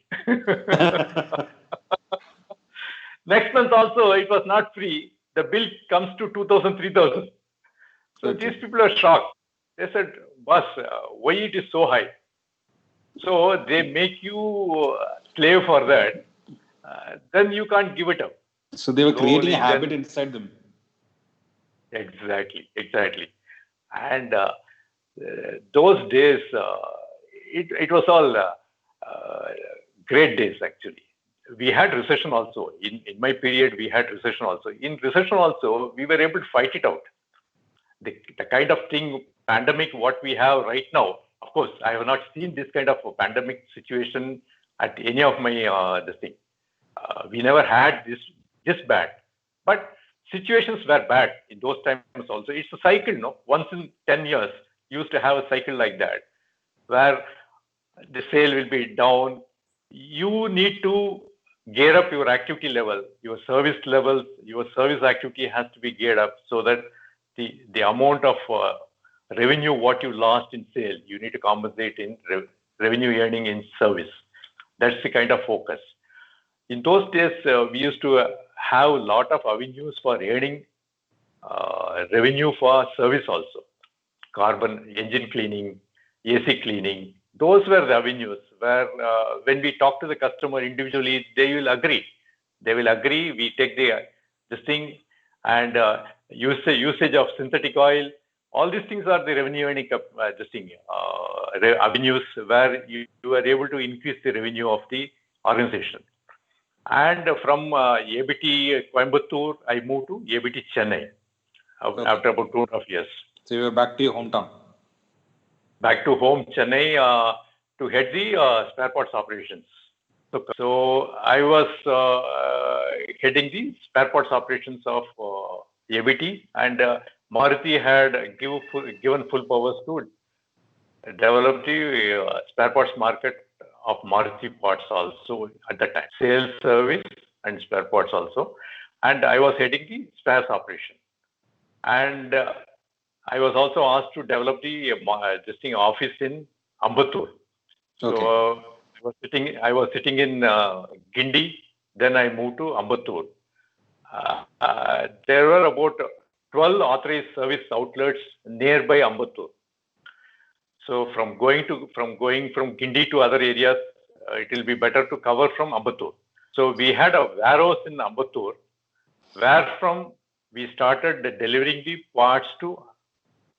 Next month also, it was not free. The bill comes to 2,000, 3,000. So Okay. these people are shocked. They said, boss, why it is so high? So they make you slave for that. Then you can't give it up. So they were creating a Slowly, habit then- inside them. Exactly. And those days, it was all great days, actually. We had recession also. In my period, we had recession also. In recession also, we were able to fight it out. The kind of thing, pandemic, what we have right now, of course, I have not seen this kind of a pandemic situation at any of my this thing. We never had this bad. But situations were bad in those times also. It's a cycle, no? Once in 10 years, you used to have a cycle like that, where the sale will be down. You need to gear up your activity level, your service levels, your service activity has to be geared up, so that the amount of revenue what you lost in sale, you need to compensate in revenue earning in service. That's the kind of focus. In those days, we used to have a lot of avenues for earning revenue for service also. Carbon engine cleaning, AC cleaning. Those were the avenues where when we talk to the customer individually, they will agree. We take this thing, and usage of synthetic oil. All these things are the revenue earning avenues where you are able to increase the revenue of the organization. And from ABT Coimbatore, I moved to ABT Chennai after about 2.5 years. So you were back to your hometown. Back to home, Chennai, to head the spare parts operations. So I was heading the spare parts operations of ABT, and Maruti had given full powers to develop the spare parts market of Maruti parts also at that time. Sales, service, and spare parts also. And I was heading the spares operation. And I was also asked to develop the existing office in Ambattur. Okay. So I was sitting in Guindy. Then I moved to Ambattur. There were about 12 authorized service outlets nearby Ambattur. So from going from Guindy to other areas, it will be better to cover from Ambattur. So we had a warehouse in Ambattur, where from we started delivering the parts to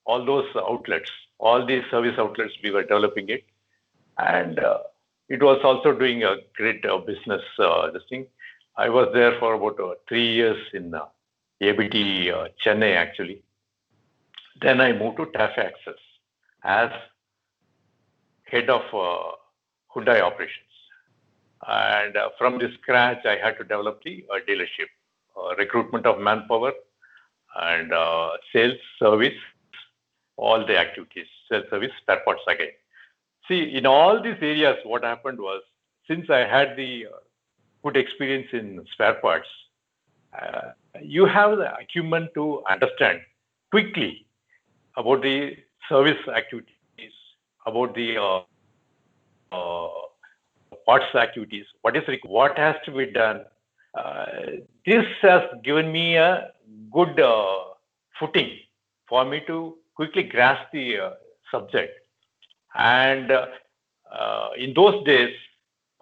all those outlets, all these service outlets. We were developing it, and it was also doing a great business. This thing, I was there for about 3 years in ABT Chennai actually. Then I moved to TAFE Access as head of Hyundai operations. And from the scratch, I had to develop the dealership, recruitment of manpower, and sales, service, all the activities, sales, service, spare parts again. See, in all these areas, what happened was, since I had the good experience in spare parts, you have the acumen to understand quickly about the service activities, about the parts activities, what has to be done. Uh, this has given me a good footing for me to quickly grasp the subject. And in those days,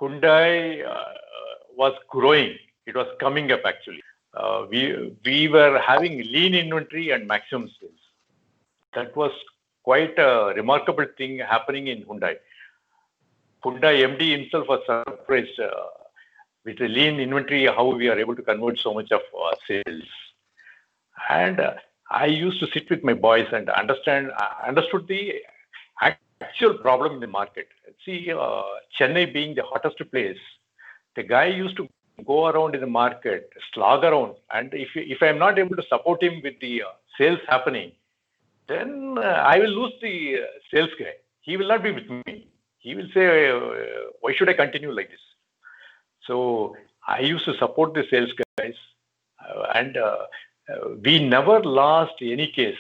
Hyundai was growing. It was coming up actually. We were having lean inventory and maximum sales. That was quite a remarkable thing happening in Hyundai. Hyundai MD himself was surprised with the lean inventory, how we are able to convert so much of sales. And I used to sit with my boys and understood the actual problem in the market. See, Chennai being the hottest place, the guy used to go around in the market, slog around, and if I'm not able to support him with the sales happening, then I will lose the sales guy. He will not be with me. He will say, why should I continue like this? So I used to support the sales guys, and we never lost any case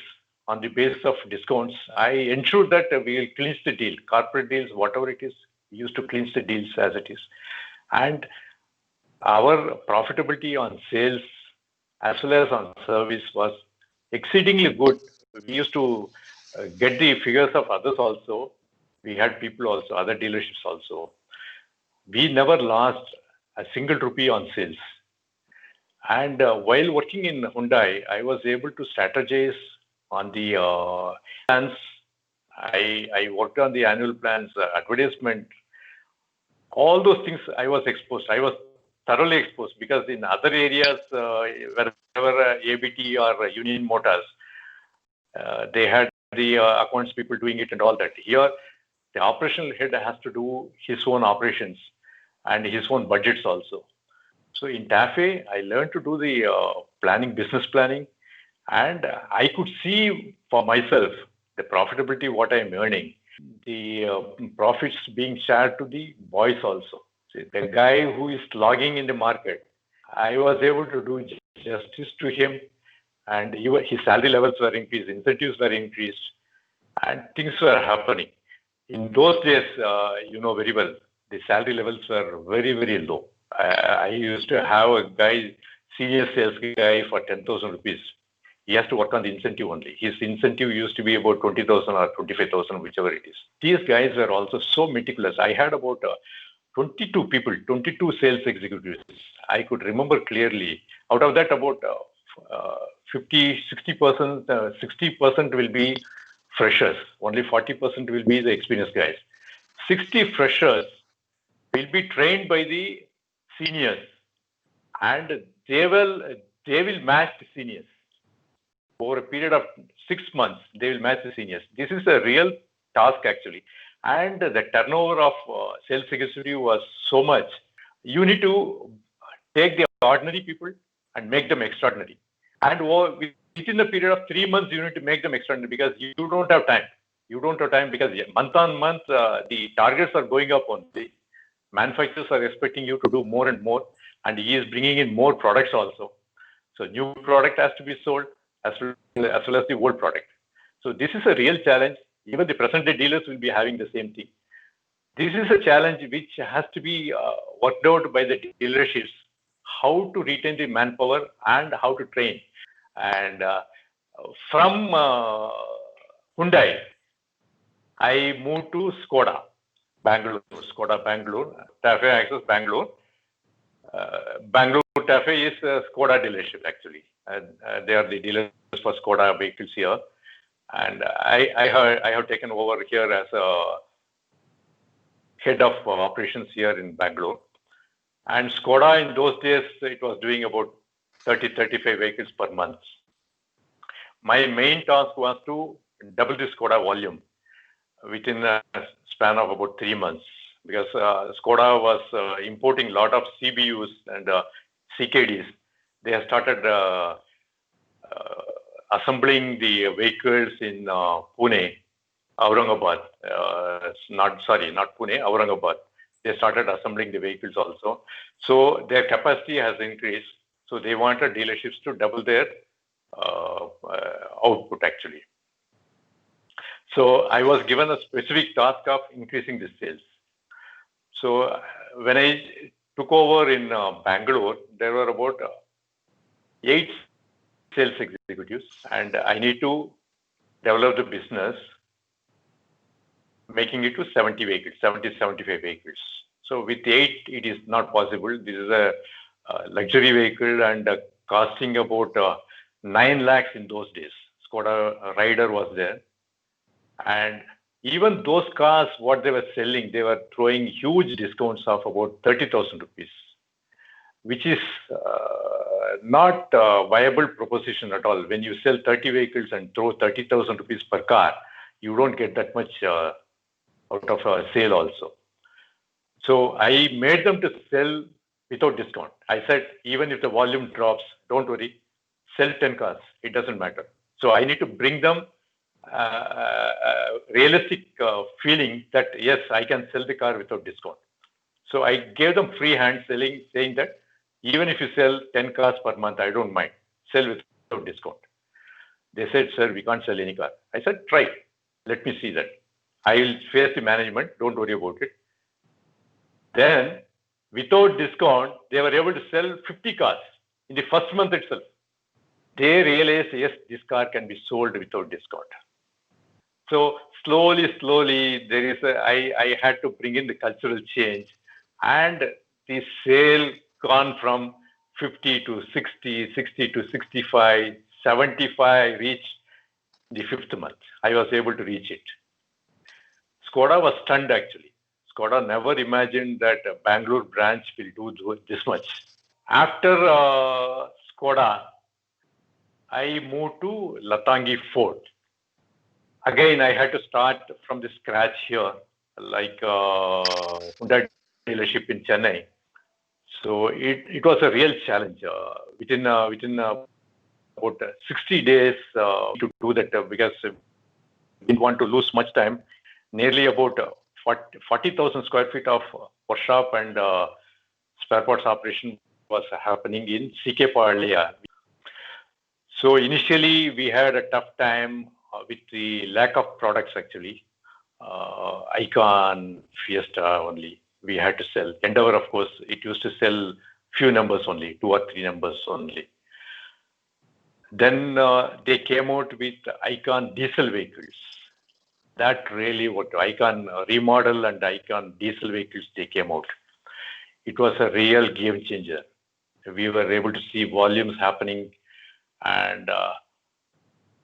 on the basis of discounts. I ensured that we will clinch the deal, corporate deals, whatever it is, we used to clinch the deals as it is. And our profitability on sales as well as on service was exceedingly good. We used to get the figures of others also. We had people also, other dealerships also. We never lost a single rupee on sales. And while working in Hyundai, I was able to strategize on the plans. I worked on the annual plans, advertisement, all those things I was exposed. I was thoroughly exposed because in other areas, wherever ABT or Union Motors, they had the accounts people doing it and all that. Here, the operational head has to do his own operations and his own budgets also. So in TAFE, I learned to do the planning, business planning, and I could see for myself the profitability, what I'm earning, the profits being shared to the boys also. See, the guy who is logging in the market, I was able to do justice to him, and his salary levels were increased, incentives were increased, and things were happening. In those days, you know very well, the salary levels were very, very low. I used to have a guy, senior sales guy for 10,000 rupees. He has to work on the incentive only. His incentive used to be about 20,000 or 25,000, whichever it is. These guys were also so meticulous. I had about 22 people, 22 sales executives. I could remember clearly. Out of that, about 50, 60%, 60% will be freshers. Only 40% will be the experienced guys. 60 freshers will be trained by the seniors, and they will match the seniors. Over a period of 6 months, they will match the seniors. This is a real task actually. And the turnover of sales executive was so much. You need to take the ordinary people and make them extraordinary. And within the period of 3 months, you need to make them extraordinary because you don't have time. You don't have time because month on month, the targets are going up only. Manufacturers are expecting you to do more and more, and he is bringing in more products also. So new product has to be sold as well as the old product. So this is a real challenge. Even the present-day dealers will be having the same thing. This is a challenge which has to be worked out by the dealerships, how to retain the manpower and how to train. And from Hyundai, I moved to Skoda, Bangalore, TAFE Access Bangalore. Bangalore TAFE is a Skoda dealership actually. They are the dealers for Skoda vehicles here. And I have taken over here as a head of operations here in Bangalore. And Skoda in those days, it was doing about 30, 35 vehicles per month. My main task was to double the Skoda volume within a span of about 3 months, because Skoda was importing a lot of CBUs and CKDs. They have started assembling the vehicles in Pune, Aurangabad. Not Pune, Aurangabad. They started assembling the vehicles also. So their capacity has increased. So they wanted dealerships to double their output actually. So I was given a specific task of increasing the sales. So when I took over in Bangalore, there were about 8 sales executives, and I need to develop the business, making it to 70 vehicles, 70, 75 vehicles. So with 8, it is not possible. This is a luxury vehicle and costing about 9 lakhs in those days. Skoda Rider was there. And even those cars, what they were selling, they were throwing huge discounts of about 30,000 rupees, which is not a viable proposition at all. When you sell 30 vehicles and throw 30,000 rupees per car, you don't get that much out of a sale also. So I made them to sell without discount. I said, even if the volume drops, don't worry, sell 10 cars. It doesn't matter. So I need to bring them realistic feeling that, yes, I can sell the car without discount. So I gave them free hand selling, saying that even if you sell 10 cars per month, I don't mind. Sell without discount. They said, sir, we can't sell any car. I said, try. Let me see that. I will face the management. Don't worry about it. Then, without discount, they were able to sell 50 cars in the first month itself. They realized, yes, this car can be sold without discount. So slowly, I had to bring in the cultural change, and the sale gone from 50 to 60, 60 to 65, 75, reached the 5th month. I was able to reach it. Skoda was stunned actually. Skoda never imagined that a Bangalore branch will do this much. After Skoda, I moved to Latangi Ford. Again, I had to start from the scratch here, like Hyundai dealership in Chennai. So it was a real challenge. Within about 60 days to do that because we didn't want to lose much time. Nearly about 40,000 square feet of workshop and spare parts operation was happening in CK Palia. So initially we had a tough time with the lack of products actually. Icon, Fiesta only we had to sell. Endeavor, of course, it used to sell few numbers only, 2 or 3 numbers only. Then they came out with Icon diesel vehicles. That really what Icon remodel and Icon diesel vehicles they came out. It was a real game changer. We were able to see volumes happening, and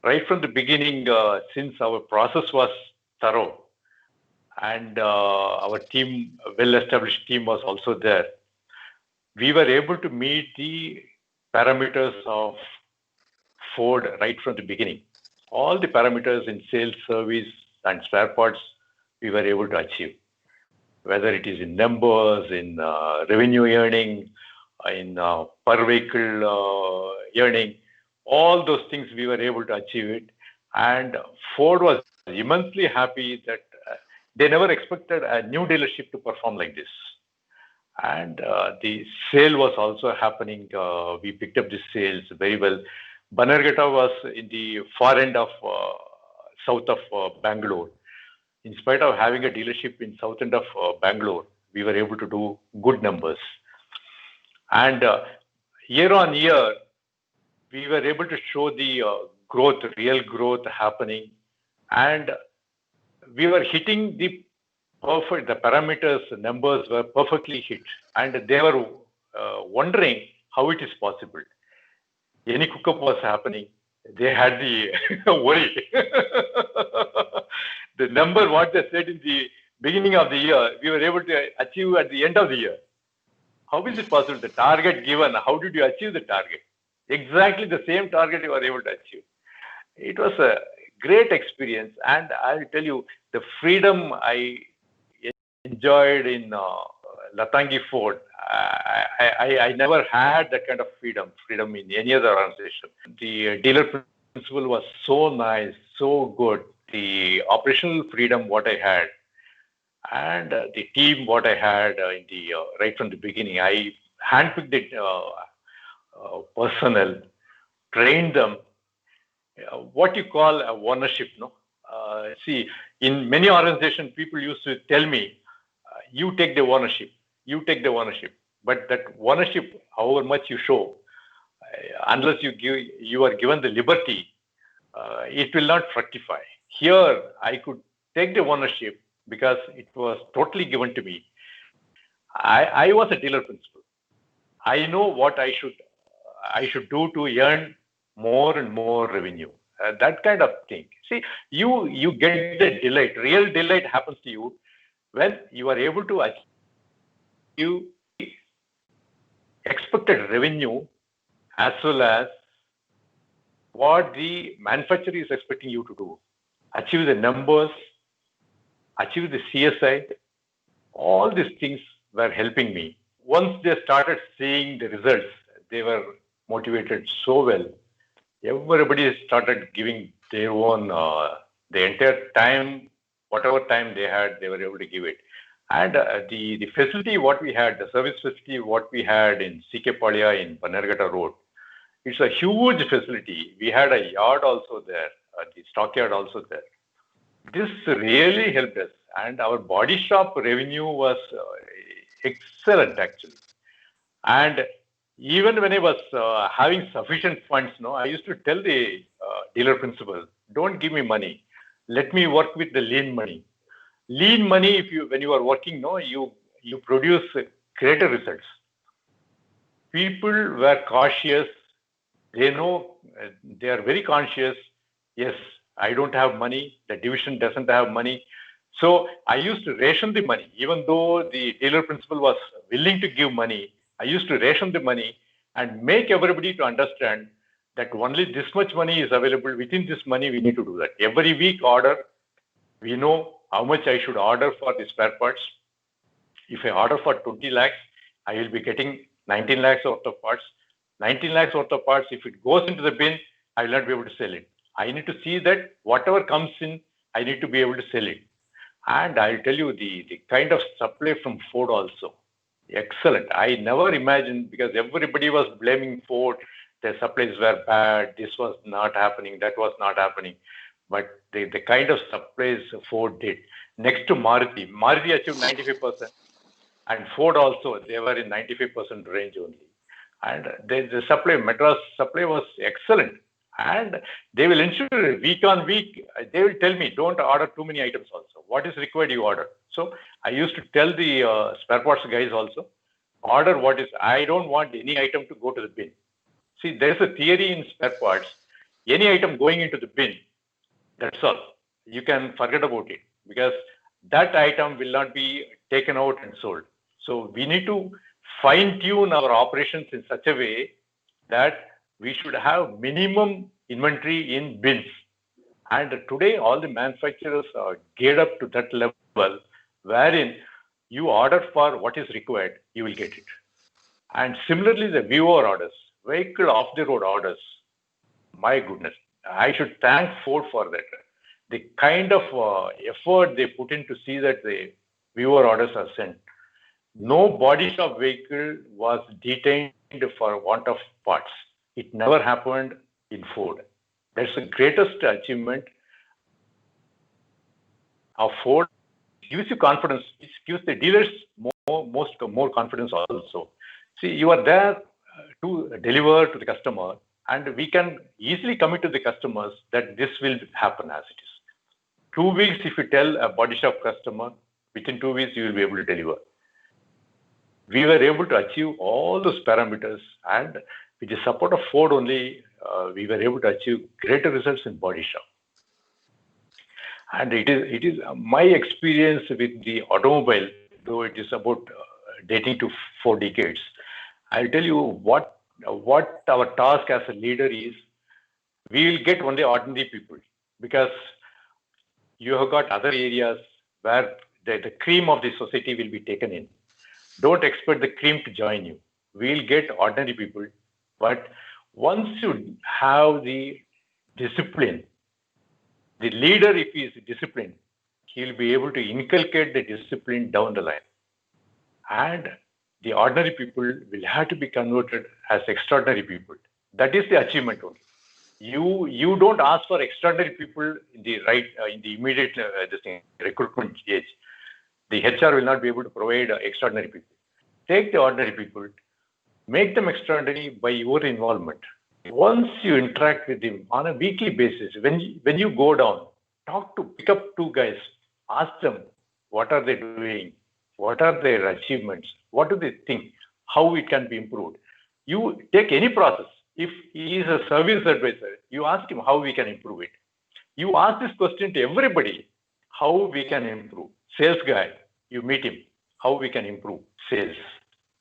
right from the beginning, since our process was thorough and our team, well-established team was also there, we were able to meet the parameters of Ford right from the beginning. All the parameters in sales, service, and spare parts, we were able to achieve. Whether it is in numbers, in revenue earning, in per vehicle earning, all those things we were able to achieve it. And Ford was immensely happy that they never expected a new dealership to perform like this. And the sale was also happening. We picked up the sales very well. Bannerghatta was in the far end of south of Bangalore. In spite of having a dealership in south end of Bangalore, we were able to do good numbers. And year on year, we were able to show the growth, real growth happening. And we were hitting the parameters, numbers were perfectly hit. And they were wondering how it is possible. Any cook-up was happening. They had the worry. The number what they said in the beginning of the year, we were able to achieve at the end of the year. How is it possible? The target given, how did you achieve the target? Exactly the same target you were able to achieve. It was a great experience, and I'll tell you, the freedom I enjoyed in Latangi Ford, I never had that kind of freedom in any other organization. The dealer principal was so nice, so good. The operational freedom what I had, and the team what I had in the right from the beginning, I handpicked the personnel, trained them. What you call ownership, no? See, in many organizations, people used to tell me, you take the ownership, you take the ownership. But that ownership, however much you show, unless you are given the liberty, it will not fructify. Here, I could take the ownership because it was totally given to me. I was a dealer principal. I know what I should do to earn more and more revenue. That kind of thing. See, you get the delight. Real delight happens to you when you are able to achieve expected revenue as well as what the manufacturer is expecting you to do. Achieve the numbers, achieve the CSI. All these things were helping me. Once they started seeing the results, they were motivated so well. Everybody started giving their own, the entire time, whatever time they had, they were able to give it. And the facility what we had, the service facility what we had in CK Palya in Bannerghatta Road, it's a huge facility. We had a yard also there, the stockyard also there. This really helped us. And our body shop revenue was excellent actually. And even when I was having sufficient funds, I used to tell the dealer principal, don't give me money. Let me work with the lean money. Lean money, when you are working, you produce greater results. People were cautious. They know, they are very conscious. Yes, I don't have money. The division doesn't have money. So I used to ration the money. Even though the dealer principal was willing to give money, I used to ration the money and make everybody to understand that only this much money is available. Within this money, we need to do that. Every week order, we know how much I should order for the spare parts. If I order for 20 lakhs, I will be getting 19 lakhs worth of parts. 19 lakhs worth of parts, if it goes into the bin, I will not be able to sell it. I need to see that whatever comes in, I need to be able to sell it. And I'll tell you the kind of supply from Ford also. Excellent. I never imagined, because everybody was blaming Ford. Their supplies were bad. This was not happening. That was not happening. But the kind of supplies Ford did. Next to Maruti. Maruti achieved 95%. And Ford also, they were in 95% range only. And the supply, Madras supply was excellent. And they will ensure week on week, they will tell me, don't order too many items also. What is required, you order. So I used to tell the spare parts guys also, order what is, I don't want any item to go to the bin. See, there's a theory in spare parts, any item going into the bin, that's all. You can forget about it because that item will not be taken out and sold. So we need to fine tune our operations in such a way that we should have minimum inventory in bins. And today, all the manufacturers are geared up to that level, wherein you order for what is required, you will get it. And similarly, the VOR orders, vehicle off the road orders, my goodness, I should thank Ford for that. The kind of effort they put in to see that the VOR orders are sent. No body shop vehicle was detained for want of parts. It never happened in Ford. That's the greatest achievement of Ford. It gives you confidence. It gives the dealers more confidence also. See, you are there to deliver to the customer, and we can easily commit to the customers that this will happen as it is. 2 weeks, if you tell a body shop customer, within 2 weeks, you will be able to deliver. We were able to achieve all those parameters, and with the support of Ford only, we were able to achieve greater results in body shop. And it is my experience with the automobile, though it is about dating to 4 decades. I'll tell you what our task as a leader is. We will get only ordinary people because you have got other areas where the cream of the society will be taken in. Don't expect the cream to join you. We'll get ordinary people. But once you have the discipline, the leader, if he is disciplined, he'll be able to inculcate the discipline down the line. And the ordinary people will have to be converted as extraordinary people. That is the achievement only. You don't ask for extraordinary people in the in the immediate recruitment stage. The HR will not be able to provide extraordinary people. Take the ordinary people, make them extraordinary by your involvement. Once you interact with them on a weekly basis, when you go down, pick up two guys, ask them what are they doing, what are their achievements, what do they think, how it can be improved. You take any process. If he is a service advisor, you ask him how we can improve it. You ask this question to everybody, how we can improve. Sales guy, you meet him, how we can improve sales.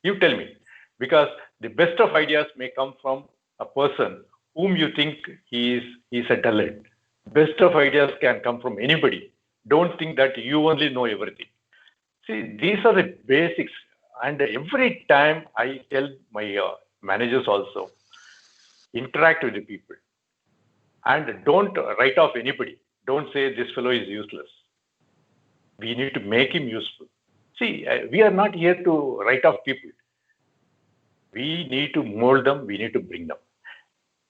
You tell me, because the best of ideas may come from a person whom you think he is a dullard. Best of ideas can come from anybody. Don't think that you only know everything. See, these are the basics. And every time I tell my managers also, interact with the people. And don't write off anybody. Don't say this fellow is useless. We need to make him useful. See, we are not here to write off people. We need to mold them. We need to bring them.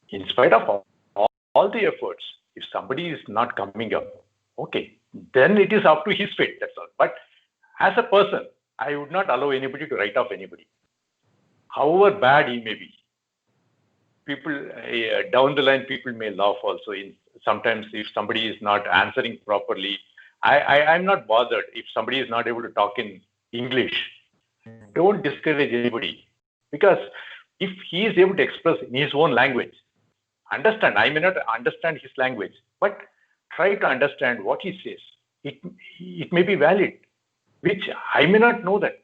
In spite of all the efforts, if somebody is not coming up, okay, then it is up to his fate. That's all. But as a person, I would not allow anybody to write off anybody, however bad he may be. People down the line, people may laugh also. Sometimes if somebody is not answering properly, I'm not bothered if somebody is not able to talk in English. Don't discourage anybody, because if he is able to express in his own language, understand. I may not understand his language, but try to understand what he says. It may be valid, which I may not know that.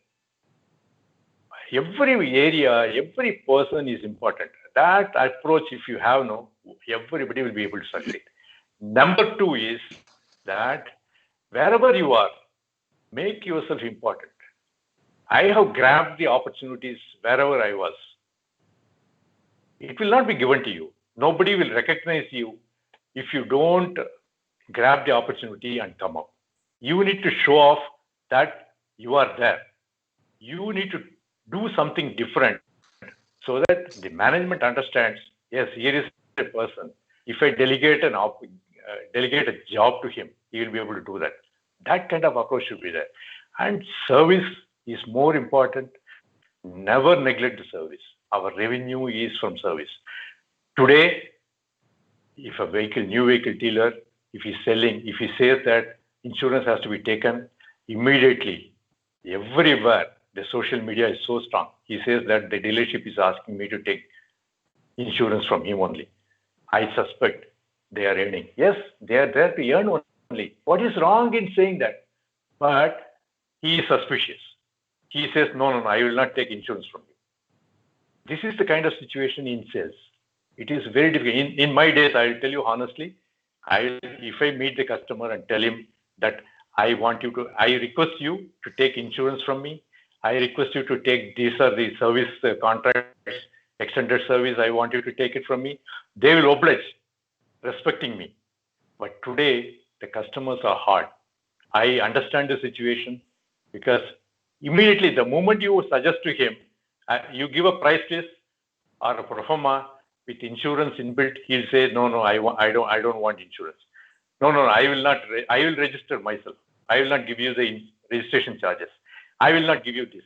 Every area, every person is important. That approach, if you have everybody will be able to succeed. Number two is that wherever you are, make yourself important. I have grabbed the opportunities wherever I was. It will not be given to you. Nobody will recognize you if you don't grab the opportunity and come up. You need to show off that you are there. You need to do something different so that the management understands, yes, here is a person. If I delegate a job to him, he will be able to do that. That kind of approach should be there. And service is more important. Never neglect the service. Our revenue is from service. Today, if a new vehicle dealer, if he's selling, if he says that insurance has to be taken, immediately, everywhere, the social media is so strong. He says that the dealership is asking me to take insurance from him only. I suspect they are earning. Yes, they are there to earn only. What is wrong in saying that? But he is suspicious. He says, no, I will not take insurance from you. This is the kind of situation in sales. It is very difficult. In my days, I will tell you honestly, if I meet the customer and tell him that I request you to take insurance from me, I request you to take these are the service contracts, extended service, I want you to take it from me, they will oblige, respecting me. But today, the customers are hard. I understand the situation because immediately, the moment you suggest to him, you give a price list or a pro forma with insurance inbuilt, he'll say, no, I don't want insurance. No, I will not. I will register myself. I will not give you the registration charges. I will not give you this.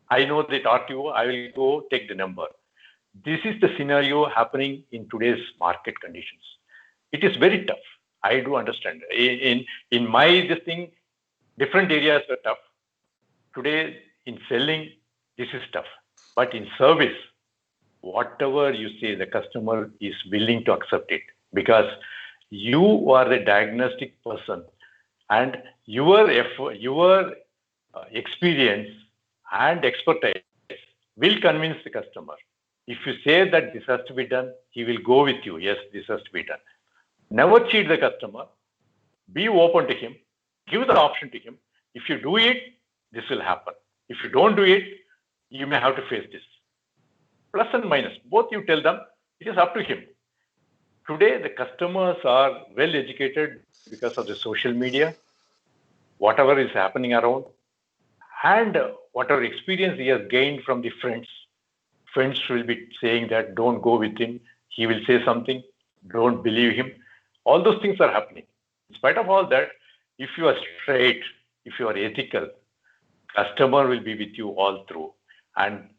I know that RTO. I will go take the number. This is the scenario happening in today's market conditions. It is very tough. I do understand. In my different areas are tough. Today in selling, this is tough. But in service, whatever you say, the customer is willing to accept it because you are the diagnostic person and your experience and expertise will convince the customer. If you say that this has to be done, he will go with you. Yes, this has to be done. Never cheat the customer. Be open to him. Give the option to him. If you do it, this will happen. If you don't do it, you may have to face this. Plus and minus, both you tell them, it is up to him. Today, the customers are well educated because of the social media, whatever is happening around, and whatever experience he has gained from the friends. Friends will be saying that don't go with him. He will say something. don't believe him. All those things are happening. In spite of all that, if you are straight, if you are ethical, customer will be with you all through. And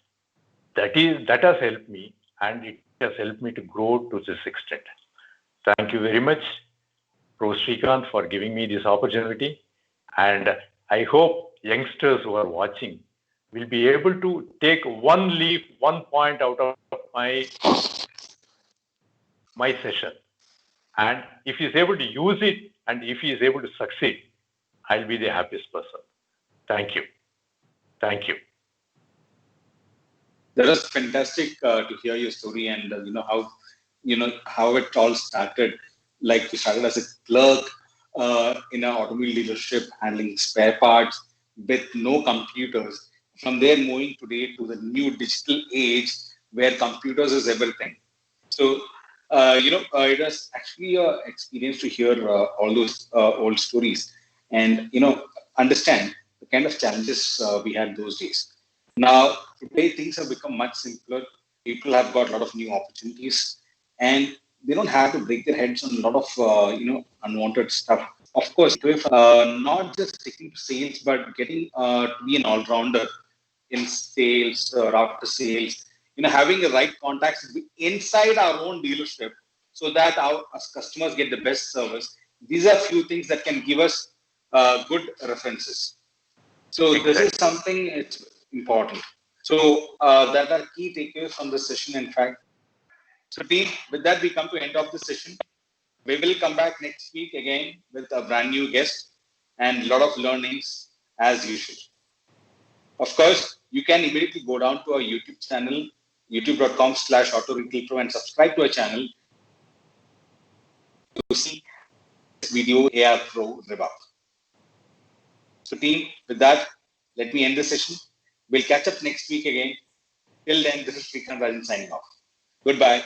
that has helped me, and it has helped me to grow to this extent. Thank you very much, Pro Srikanth, for giving me this opportunity. And I hope youngsters who are watching will be able to take one point out of my session. And if he is able to use it, and if he is able to succeed, I'll be the happiest person. Thank you. Thank you. That was fantastic to hear your story, and how it all started. Like you started as a clerk in an automobile dealership handling spare parts with no computers. From there, moving today to the new digital age where computers is everything. So it was actually an experience to hear all those old stories and understand the kind of challenges we had those days. Now, today things have become much simpler. People have got a lot of new opportunities, and they don't have to break their heads on a lot of unwanted stuff. Of course, if not just sticking to sales, but getting to be an all-rounder in sales or after sales, having the right contacts inside our own dealership so that our as customers get the best service. These are few things that can give us good references. So this is something it's important. So that are key takeaways from the session, in fact. So team, with that, we come to end of the session. We will come back next week again with a brand new guest and a lot of learnings as usual. Of course, you can immediately go down to our YouTube channel, youtube.com/autoretailpro, and subscribe to our channel to see this video AR Pro Rev-Up. So team, with that, let me end the session. We'll catch up next week again. Till then, this is Srikanth Rajan signing off. Goodbye.